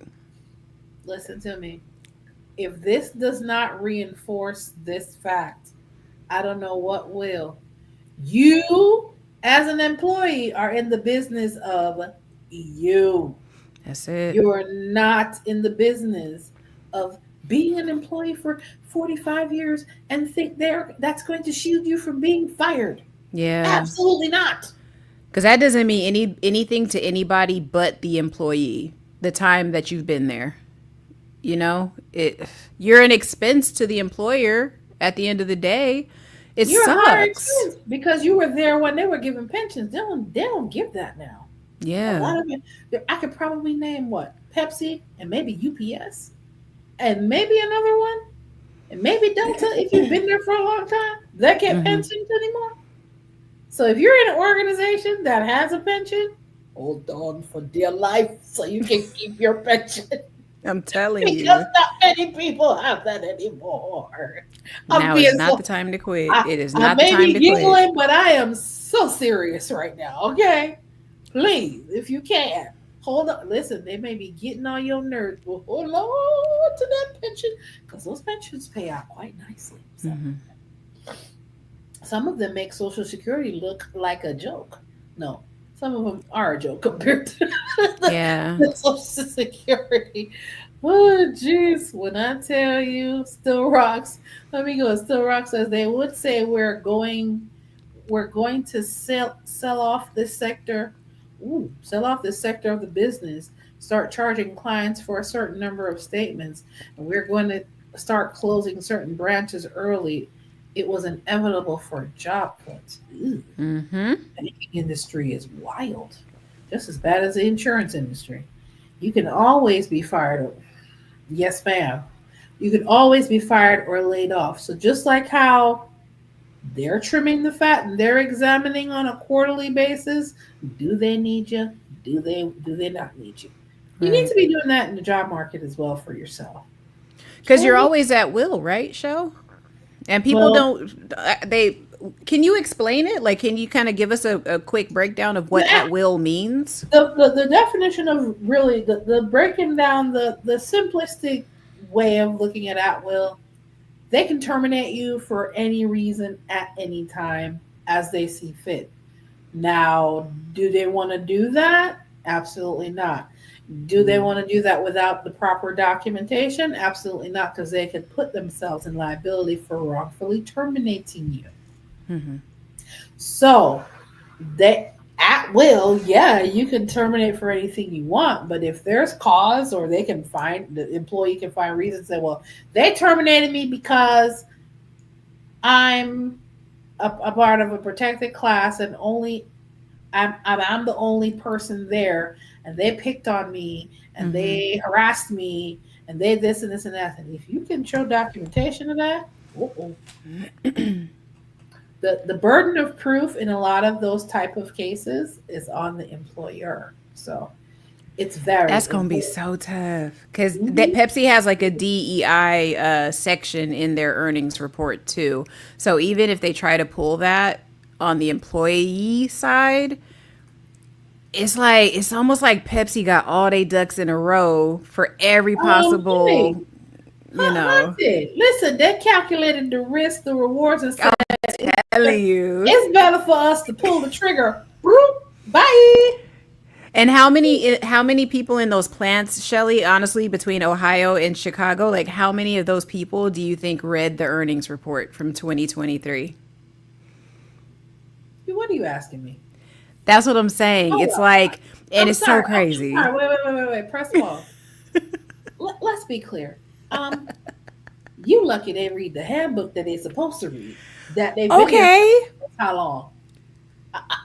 Listen to me. If this does not reinforce this fact, I don't know what will. You, as an employee, are in the business of you. That's it. You're not in the business of being an employee for 45 years and think that's going to shield you from being fired. Yeah. Absolutely not. Because that doesn't mean anything to anybody but the employee. The time that you've been there, you know, you're an expense to the employer. At the end of the day, it You're a higher sucks. expense because you were there when they were giving pensions. They don't give that now. A Yeah. lot of it. I could probably name what Pepsi and maybe UPS and maybe another one and maybe Delta if you've been there for a long time. They get Mm-hmm. pensions anymore. So if you're in an organization that has a pension, hold on for dear life so you can keep your pension I'm telling because you, not many people have that anymore. I'm now is being not so the time to quit. I, It is I not the may time be to quit. giggling, but I am so serious right now. Okay, please, if you can, hold on. Listen, they may be getting on your nerves, but hold on to that pension because those pensions pay out quite nicely. Mm-hmm. Some of them make Social Security look like a joke. No, some of them are a joke compared to Yeah. the Social Security. Oh, jeez. When I tell you, Still Rocks, let me go. Still Rocks says they would say we're going to sell off this sector. Ooh, sell off this sector of the business. Start charging clients for a certain number of statements, and we're going to start closing certain branches early. It was inevitable for job cuts. Ooh, Mm-hmm. the banking industry is wild, just as bad as the insurance industry. You can always be fired. Yes, ma'am. You can always be fired or laid off. So just like how they're trimming the fat and they're examining on a quarterly basis, do they need you? Do they not need you? You need Right. to be doing that in the job market as well for yourself. Because you're Okay. always at will, right, Show? And people Well, don't. They can you explain it? Like, can you kind of give us a quick breakdown of what the, at will means? the definition of really the breaking down the simplistic way of looking at will, they can terminate you for any reason at any time as they see fit. Now, do they want to do that? Absolutely not. Do they want to do that without the proper documentation? Absolutely not, because they could put themselves in liability for wrongfully terminating you. Mm-hmm. So, they at will, yeah, you can terminate for anything you want, but if there's cause or the employee can find reasons, say, well, they terminated me because I'm a part of a protected class and only I'm the only person there, and they picked on me, and Mm-hmm. they harassed me, and they this and this and that. And if you can show documentation of that, uh-oh. The burden of proof in a lot of those type of cases is on the employer. So it's That's very gonna be important. so tough because that Mhm. Pepsi has like a DEI section in their earnings report too. So even if they try to pull that on the employee side, it's almost like Pepsi got all they ducks in a row for every Honey, possible, you know. honey, listen, they calculated the risk, the rewards, and said Telling you. it's better for us to pull the trigger. Bloop, bye. And how many people in those plants, Shelly, honestly, between Ohio and Chicago, like how many of those people do you think read the earnings report from 2023? What are you asking me? That's what I'm saying. Hold It's up. like, and I'm it's so sorry. I'm crazy. sorry. Wait. First of all, let's be clear. You lucky they read the handbook that they're supposed to read. That they've been there Okay. for how long?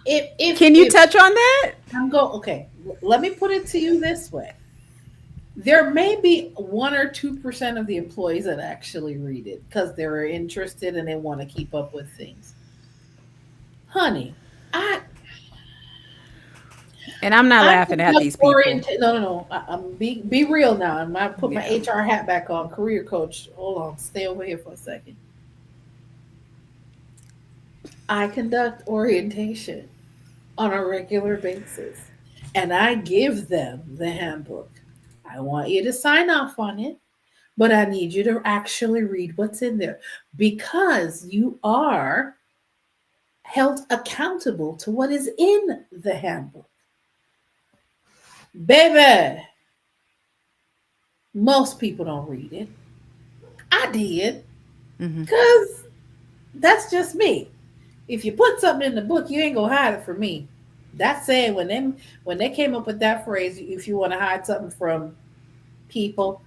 Can you if touch on that? okay, let me put it to you this way. There may be 1 or 2% of the employees that actually read it because they're interested and they want to keep up with things. Honey, I And I'm not I laughing at conduct these people. orientation. No, no, no. I'm be real now. I put my Yeah. HR hat back on. Career coach. Hold on. Stay over here for a second. I conduct orientation on a regular basis, and I give them the handbook. I want you to sign off on it, but I need you to actually read what's in there because you are held accountable to what is in the handbook. Baby, most people don't read it. I did Hmm. because that's just me. If you put something in the book, you ain't gonna hide it from me. That's saying when they came up with that phrase, if you want to hide something from people,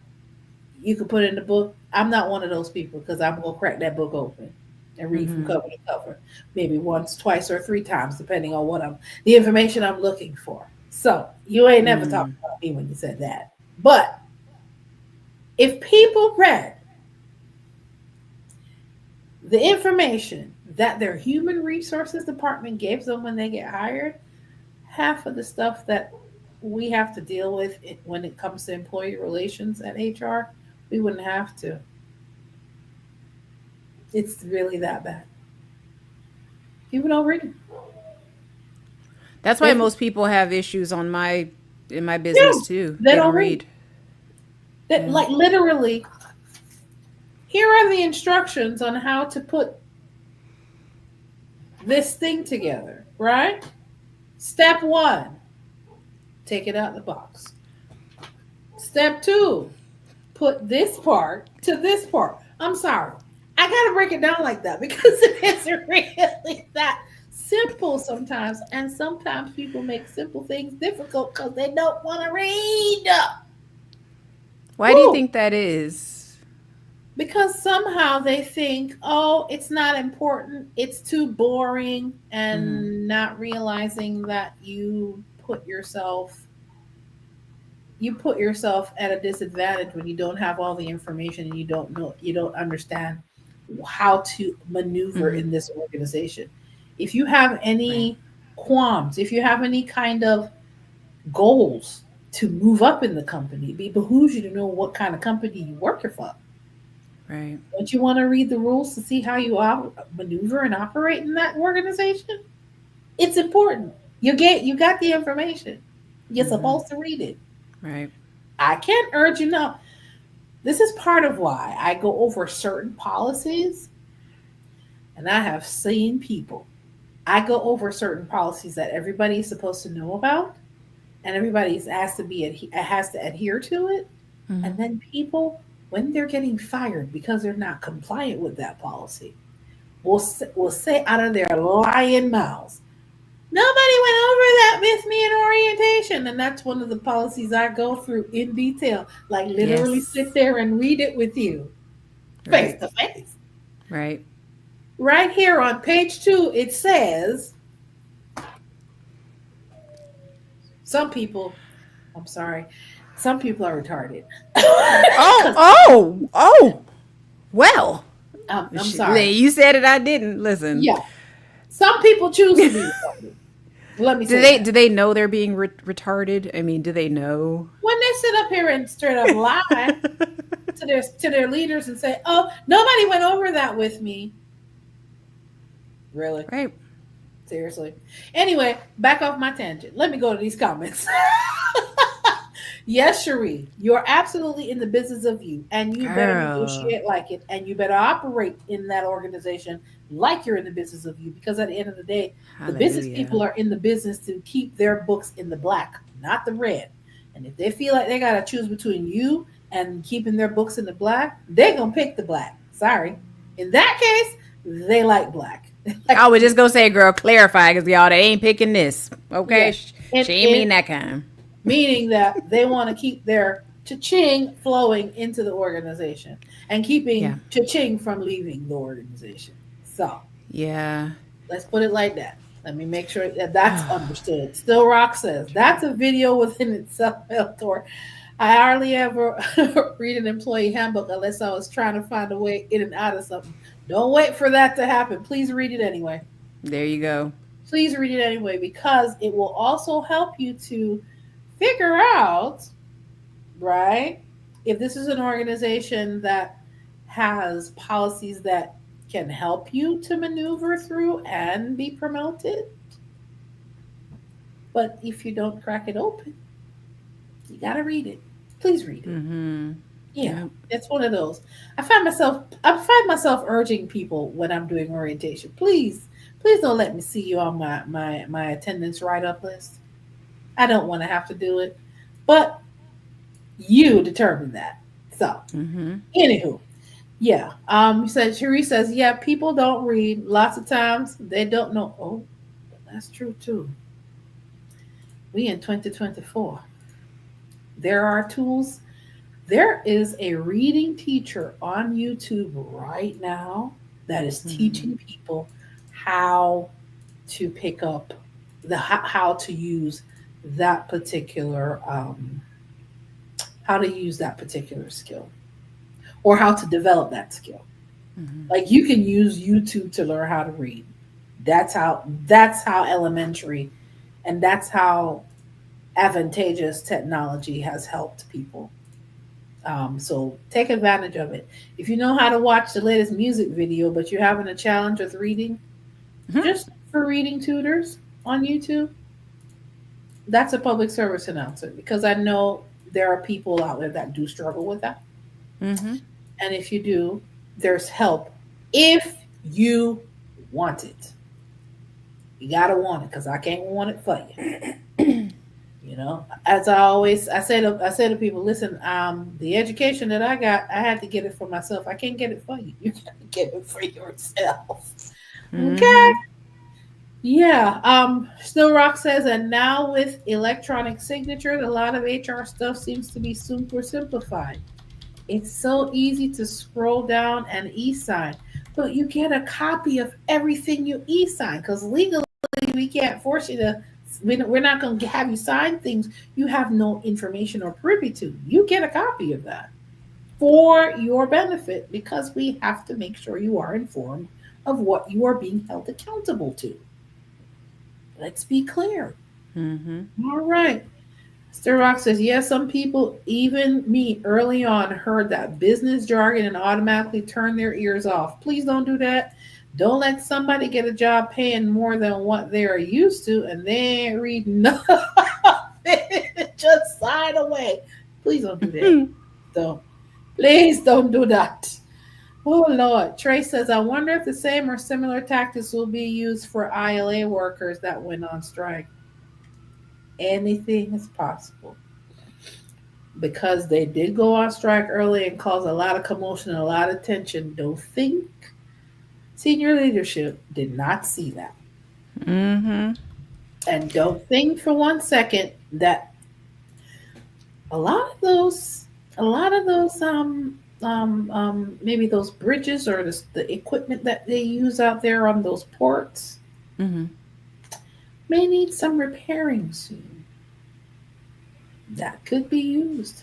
you can put it in the book. I'm not one of those people because I'm gonna crack that book open and read from Hmm. cover to cover, maybe once, twice, or 3 times, depending on the information I'm looking for. So you ain't never talked Mm. about me when you said that. But if people read the information that their human resources department gives them when they get hired, half of the stuff that we have to deal with when it comes to employee relations at HR, we wouldn't have to. It's really that bad. People don't read. That's why They, most people have issues on my in my yeah, business too. they They don't don't read. read. That Yeah. like literally, here are the instructions on how to put this thing together, right? Step one, take it out of the box. Step two, put this part to this part. I'm sorry. I got to break it down like that because it isn't really that simple sometimes. And sometimes people make simple things difficult because they don't want to read. Why do you Woo! think that is? Because somehow they think, oh, it's not important, it's too boring, Hmm. and not realizing that you put yourself at a disadvantage when you don't have all the information and you don't understand how to maneuver Hmm. in this organization. If you have Right. any qualms, if you have any kind of goals to move up in the company, it behooves you to know what kind of company you working for. Right. Don't you want to read the rules to see how you maneuver and operate in that organization? It's important. You got the information. You're Hmm. supposed to read it. Right. I can't urge you now. This is part of why I go over certain policies, and I have seen people. I go over certain policies that everybody's supposed to know about, and everybody's asked to has to adhere to it. Hmm. And then people, when they're getting fired because they're not compliant with that policy, will say out of their lying mouths, nobody went over that with me in orientation. And that's one of the policies I go through in detail, like literally sit Yes. there and read it with you face Right. to face. Right. Right here on page 2, it says some people, I'm sorry, some people are retarded. Oh. 'Cause, Oh. Oh. Well. I'm sorry. You said it. I didn't listen. Yeah, some people choose to be retarded. Let me say that. Do they know they're being retarded? I mean, do they know? When they sit up here and straight up lie to their leaders and say, "Oh, nobody went over that with me." Really? Right. Seriously? Anyway, back off my tangent. Let me go to these comments. Yes, Cherie, you're absolutely in the business of you, and you better Girl. negotiate like it, and you better operate in that organization like you're in the business of you, because at the end of the day, the business Hallelujah. people are in the business to keep their books in the black, not the red. And if they feel like they got to choose between you and keeping their books in the black, they're going to pick the black. Sorry. In that case, they like black. I Like, was just gonna say, girl, clarify because y'all they ain't picking this. Okay, yes. And, she ain't and mean that kind. meaning that they want to keep their cha-ching flowing into the organization and Yeah. keeping cha-ching from leaving the organization. So Yeah. let's put it like that. Let me make sure that that's understood. Still Rock says that's a video within itself, Eltor. I hardly ever read an employee handbook unless I was trying to find a way in and out of something. Don't wait for that to happen. Please read it anyway. There you go. Please read it anyway because it will also help you to figure out, right, if this is an organization that has policies that can help you to maneuver through and be promoted. But if you don't crack it open, you got to read it. Please read it. Mm-hmm. Yeah, Yep. it's one of those. I find myself urging people when I'm doing orientation. Please don't let me see you on my attendance write up list. I don't want to have to do it, but you determine that. So, Mm-hmm. anywho, yeah. You said Cherie says, yeah, people don't read. Lots of times they don't know. Oh, that's true too. We in 2024. There are tools. There is a reading teacher on YouTube right now that is Mm-hmm. teaching people how to pick up how to use that particular how to use that particular skill or how to develop that skill. Mm-hmm. Like you can use YouTube to learn how to read. That's how elementary and that's how advantageous technology has helped people. So take advantage of it. If you know how to watch the latest music video, but you're having a challenge with reading, Mm-hmm. just for reading tutors on YouTube, that's a public service announcement because I know there are people out there that do struggle with that. Mm-hmm. And if you do, there's help if you want it. You gotta want it because I can't want it for you. You know, as I say to people, listen, the education that I got, I had to get it for myself. I can't get it for you. You gotta get it for yourself. Okay. Mm-hmm. Yeah. Still Rock says, and now with electronic signatures, a lot of HR stuff seems to be super simplified. It's so easy to scroll down and e-sign, but you get a copy of everything you e-sign because legally we can't force you to. We're not going to have you sign things you have no information or privy to. You get a copy of that for your benefit because we have to make sure you are informed of what you are being held accountable to. Let's be clear. Mm-hmm. All right. Stir Rock says, yes, some people, even me early on, heard that business jargon and automatically turned their ears off. Please don't do that. Don't let somebody get a job paying more than what they are used to and they ain't read nothing. Just sign away. Please don't do that. Don't. Please don't do that. Oh, Lord. Trey says, I wonder if the same or similar tactics will be used for ILA workers that went on strike. Anything is possible because they did go on strike early and cause a lot of commotion and a lot of tension. Don't think senior leadership did not see that. Mm-hmm. And don't think for one second that a lot of those, maybe those bridges or the equipment that they use out there on those ports Mm-hmm. may need some repairing soon. That could be used.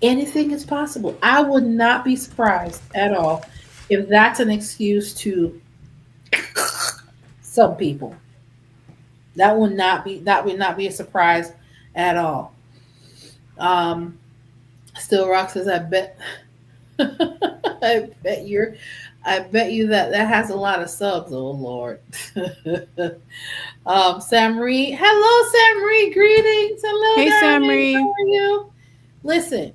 Anything is possible. I would not be surprised at all if that's an excuse to some people. That would not be a surprise at all. Um, Still Rock says, I bet I bet you're I bet you that has a lot of subs, oh Lord. Sam Marie. Hello, Sam Marie. Greetings. Hello, Hey, darling. Samri. How are you? Listen,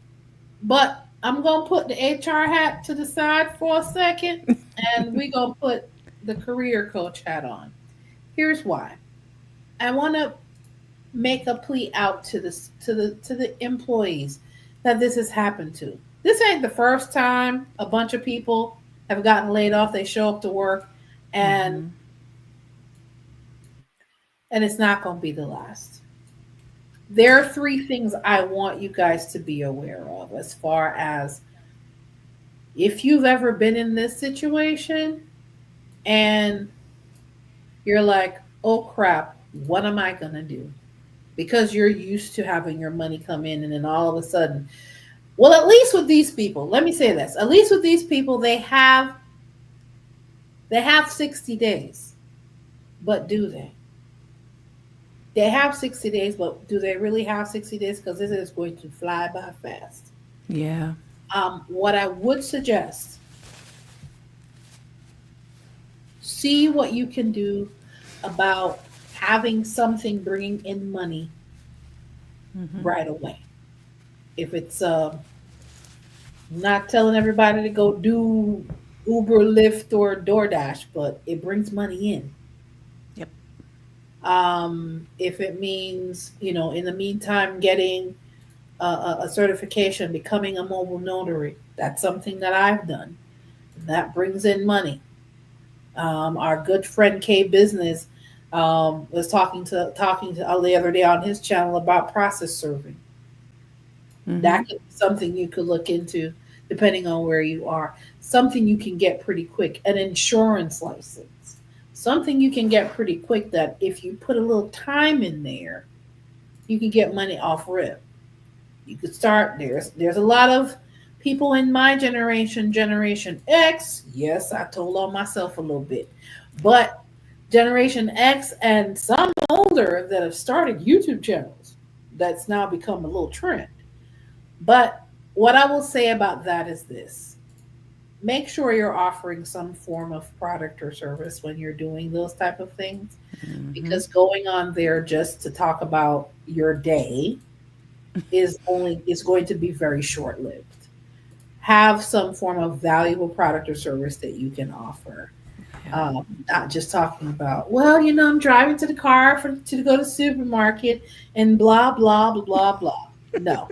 but I'm gonna put the HR hat to the side for a second, and we gonna put the career coach hat on. Here's why. I want to make a plea out to the employees that this has happened to. This ain't the first time a bunch of people have gotten laid off. They show up to work, and Mm-hmm. and it's not gonna be the last. There are three things I want you guys to be aware of as far as if you've ever been in this situation and you're like, oh crap, what am I going to do? Because you're used to having your money come in and then all of a sudden, well, at least with these people, let me say this, at least with these people, they have 60 days. But do they? They have 60 days, but do they really have 60 days? Because this is going to fly by fast. Yeah. What I would suggest, see what you can do about having something bringing in money Mm-hmm. right away. If it's not telling everybody to go do Uber, Lyft, or DoorDash, but it brings money in. Yep. If it means, in the meantime, getting a certification, becoming a mobile notary, that's something that I've done. That brings in money. Our good friend K Business was talking to the other day on his channel about process serving. Mm-hmm. That could be something you could look into, depending on where you are. Something you can get pretty quick. An insurance license. Something you can get pretty quick that if you put a little time in there, you can get money off rip. You could start. There's a lot of people in my generation, Generation X. Yes, I told on myself a little bit, but Generation X and some older that have started YouTube channels. That's now become a little trend. But what I will say about that is this: make sure you're offering some form of product or service when you're doing those type of things, Mm-hmm. because going on there just to talk about your day is going to be very short lived. Have some form of valuable product or service that you can offer. Yeah. Not just talking about, well, I'm driving to the car to go to the supermarket and blah blah blah blah blah. No.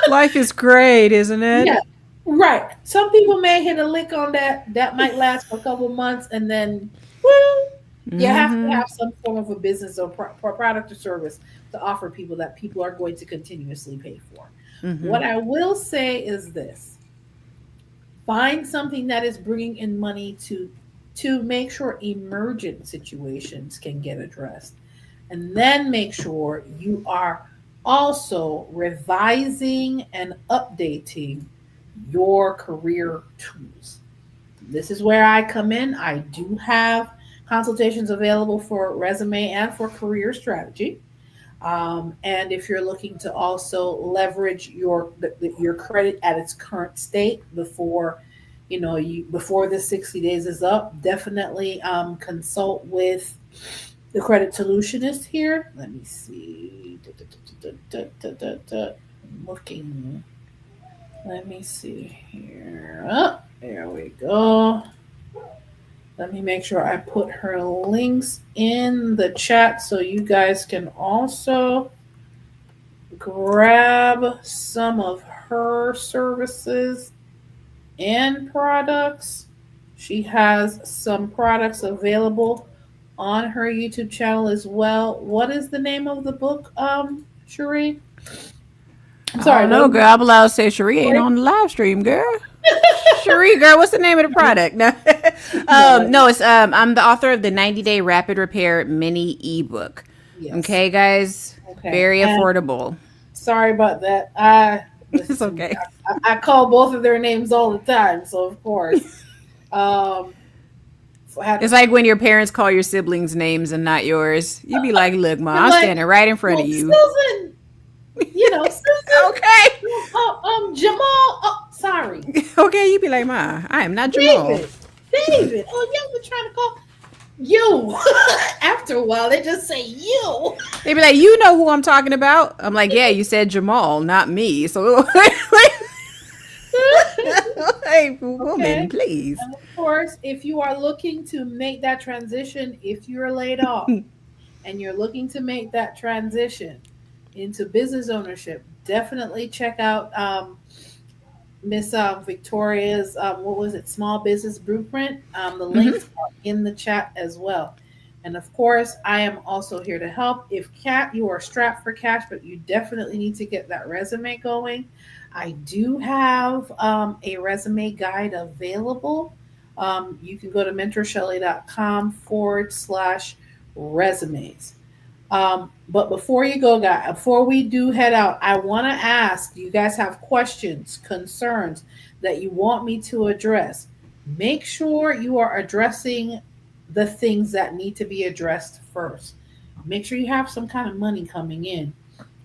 Life is great, isn't it? Yeah. Right. Some people may hit a lick on that. That might last for a couple months, and then, well, you have to Mm-hmm. have some form of a business or product or service to offer people that people are going to continuously pay for. Mm-hmm. What I will say is this: find something that is bringing in money to make sure emergent situations can get addressed, and then make sure you are also revising and updating your career tools. This is where I come in. I do have consultations available for resume and for career strategy. And if you're looking to also leverage your credit at its current state before before the 60 days is up, definitely consult with the credit solutionist here. Let me see. Looking. Let me see here. Oh, there we go. Let me make sure I put her links in the chat so you guys can also grab some of her services and products. She has some products available on her YouTube channel as well. What is the name of the book, Cherie? I'm I sorry, don't what know, was girl. I'm allowed to say Cherie ain't on the live stream, girl. Cherie, girl, what's the name of the it? product? No, No, no, it's I'm the author of the 90-day rapid repair mini ebook. yes. Okay, guys, Okay. very And affordable. sorry about that. I It's listen. okay. I call both of their names all the time, so of course, um, I had It's to. like when your parents call your siblings names and not yours. You be like, "Look, ma, I'm I'm like, standing right in front of you." Susan. Susan. Okay. Jamal. Oh, sorry, Okay, you be like, "Ma, I am not Jamal." David. David. Oh, you were trying to call you. After a while, they just say you. They be like, "You know who I'm talking about?" I'm like, "Yeah, you said Jamal, not me." So, hey, woman, Okay. please. And of course, if you are looking to make that transition, if you're laid off and you're looking to make that transition into business ownership, definitely check out Miss Victoria's, what was it, Small Business Blueprint. The links Mm-hmm. are in the chat as well. And of course, I am also here to help. If you are strapped for cash, but you definitely need to get that resume going, I do have a resume guide available. You can go to mentorshelly.com / resumes. But before you go, guys, before we do head out, I want to ask, do you guys have questions, concerns that you want me to address? Make sure you are addressing the things that need to be addressed first. Make sure you have some kind of money coming in,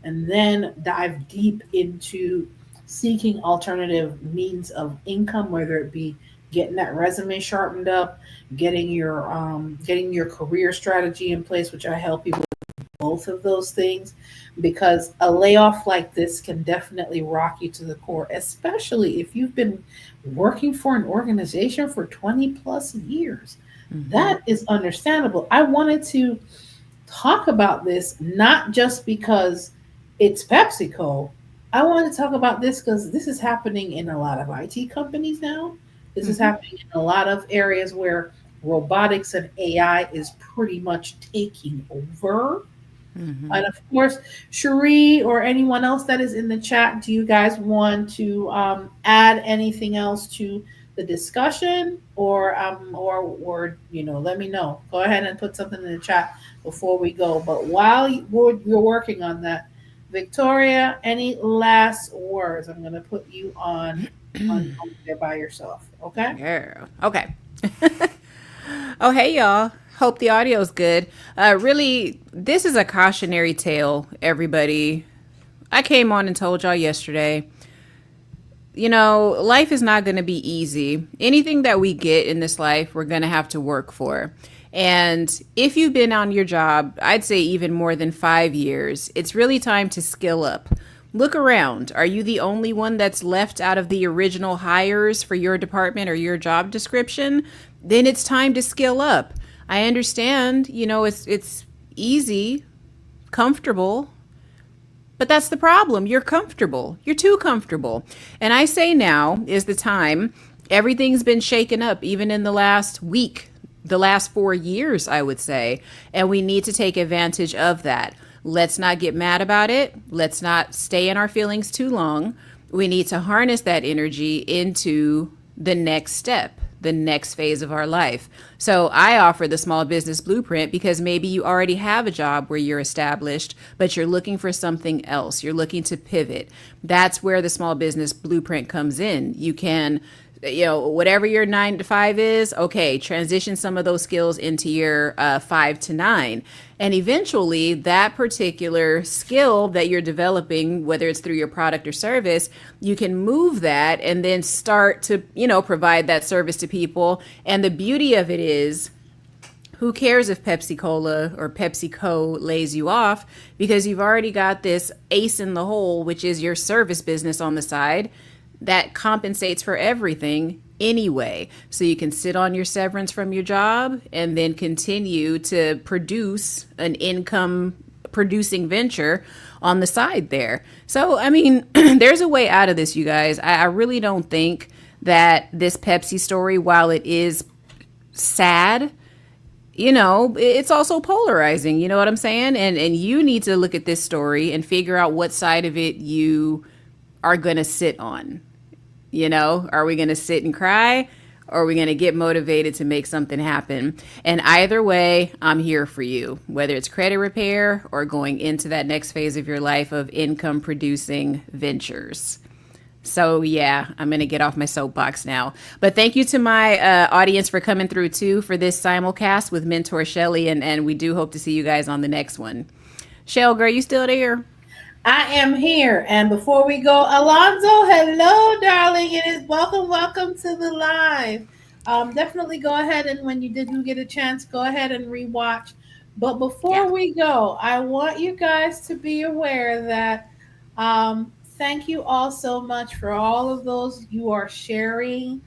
and then dive deep into seeking alternative means of income, whether it be getting that resume sharpened up, getting your career strategy in place, which I help you both of those things, because a layoff like this can definitely rock you to the core, especially if you've been working for an organization for 20 plus years. Mm-hmm. That is understandable. I wanted to talk about this not just because it's PepsiCo. I want to talk about this because this is happening in a lot of IT companies now. This is Mm-hmm. happening in a lot of areas where robotics and AI is pretty much taking over. Mm-hmm. And of course, Cherie or anyone else that is in the chat, do you guys want to add anything else to the discussion, or let me know. Go ahead and put something in the chat before we go. But while you're working on that, Victoria, any last words? I'm going to put you on there by yourself. Okay. Girl. Okay. Oh, hey, y'all. Hope the audio's good. Really, this is a cautionary tale, everybody. I came on and told y'all yesterday, life is not going to be easy. Anything that we get in this life, we're going to have to work for. And if you've been on your job, I'd say even more than 5 years, it's really time to skill up. Look around. Are you the only one that's left out of the original hires for your department or your job description? Then it's time to skill up. I understand, it's easy, comfortable, but that's the problem. You're comfortable. You're too comfortable. And I say now is the time. Everything's been shaken up, even in the last week, the last 4 years, I would say. And we need to take advantage of that. Let's not get mad about it. Let's not stay in our feelings too long. We need to harness that energy into the next step, the next phase of our life. So I offer the small business blueprint because maybe you already have a job where you're established, but you're looking for something else. You're looking to pivot. That's where the small business blueprint comes in. You can, whatever your 9 to 5 is, okay, transition some of those skills into your 5 to 9. And eventually, that particular skill that you're developing, whether it's through your product or service, you can move that and then start to, provide that service to people. And the beauty of it is, who cares if Pepsi Cola or PepsiCo lays you off, because you've already got this ace in the hole, which is your service business on the side that compensates for everything anyway. So you can sit on your severance from your job and then continue to produce an income producing venture on the side there. So, I mean, there's a way out of this, you guys. I really don't think that this Pepsi story, while it is sad, it's also polarizing. You know what I'm saying? And you need to look at this story and figure out what side of it you are going to sit on. Are we going to sit and cry, or are we going to get motivated to make something happen? And either way, I'm here for you, whether it's credit repair or going into that next phase of your life of income producing ventures. So yeah, I'm going to get off my soapbox now. But thank you to my audience for coming through too for this simulcast with Mentor Shelly. And we do hope to see you guys on the next one. Shell, girl, you still there? I am here. And before we go, Alonzo, hello, darling. It is welcome to the live. Definitely go ahead, and when you do get a chance, go ahead and rewatch. But Yeah. before we go, I want you guys to be aware that thank you all so much for all of those you are sharing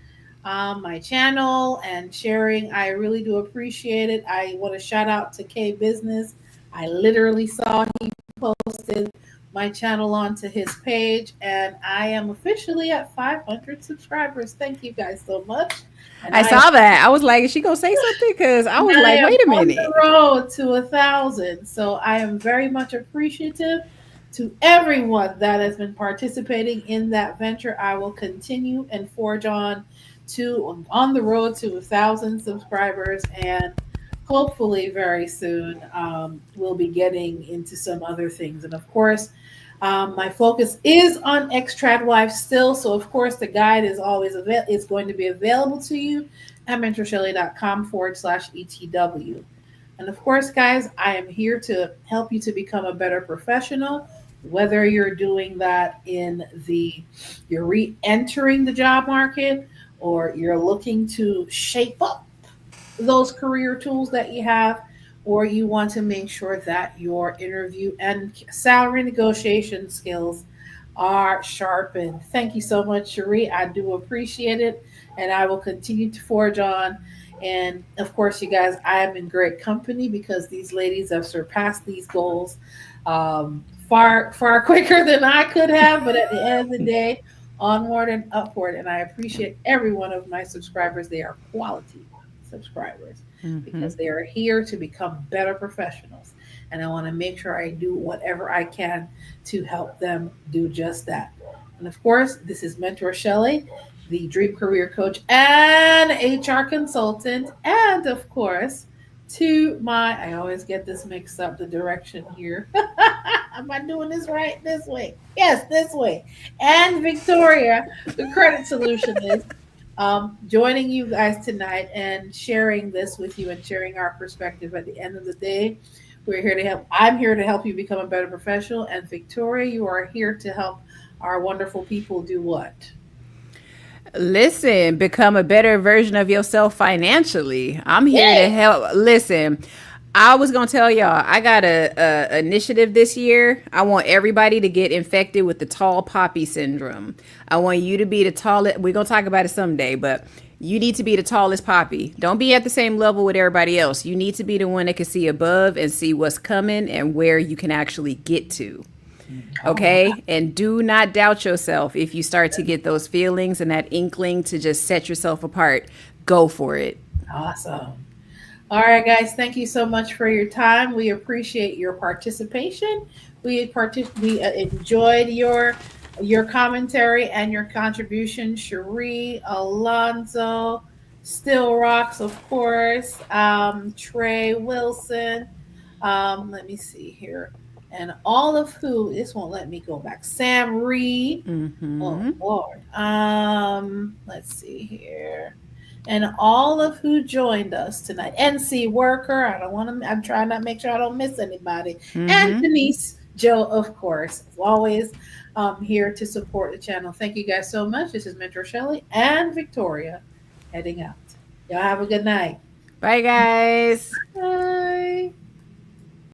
my channel and sharing. I really do appreciate it. I want to shout out to K Business. I literally saw he posted my channel onto his page, and I am officially at 500 subscribers. Thank you guys so much. And I I saw that. I was like, is she going to say something? Because I was I like, am wait a on the minute. road to 1,000. So I am very much appreciative to everyone that has been participating in that venture. I will continue and forge on the road to 1,000 subscribers. And hopefully very soon, we'll be getting into some other things. And of course, my focus is on extrat wives still. So of course, the guide is always is going to be available to you at mentorshelley.com/ETW. And of course, guys, I am here to help you to become a better professional, whether you're doing that you're re-entering the job market, or you're looking to shape up those career tools that you have, or you want to make sure that your interview and salary negotiation skills are sharpened. Thank you so much, Cherie. I do appreciate it, and I will continue to forge on. And of course, you guys, I am in great company because these ladies have surpassed these goals far quicker than I could have. But at the end of the day, onward and upward. And I appreciate every one of my subscribers. They are quality subscribers Mm-hmm. because they are here to become better professionals. And I want to make sure I do whatever I can to help them do just that. And of course, this is Mentor Shelley, the Dream Career Coach and HR consultant. And of course, I always get this mixed up, the direction here. Am I doing this right? This way. Yes, this way. And Victoria, the credit solutionist, joining you guys tonight and sharing this with you and sharing our perspective. At the end of the day, we're here to help. I'm here to help you become a better professional. And Victoria, you are here to help our wonderful people do what? Listen, become a better version of yourself financially. I'm here to Yay! help. Listen, I was gonna tell y'all I got a initiative this year. I want everybody to get infected with the tall poppy syndrome. I want you to be the tallest. We're gonna talk about it someday, but you need to be the tallest poppy. Don't be at the same level with everybody else. You need to be the one that can see above and see what's coming and where you can actually get to. Oh, wow. Okay. And do not doubt yourself if you start to get those feelings and that inkling to just set yourself apart. Go for it. Awesome. All right, guys. Thank you so much for your time. We appreciate your participation. We enjoyed your commentary and your contribution, Cherie, Alonzo, Still Rocks, of course, Trey Wilson. Let me see here, and all of who this won't let me go back. Sam Reed. Oh Mm-hmm. Lord. Let's see here, and all of who joined us tonight. NC Worker, I don't want to, I'm trying to make sure I don't miss anybody. And Mm-hmm. Denise Joe, of course, as always, here to support the channel. Thank you guys so much. This is Mentor Shelley and Victoria heading out. Y'all have a good night. Bye, guys. Bye.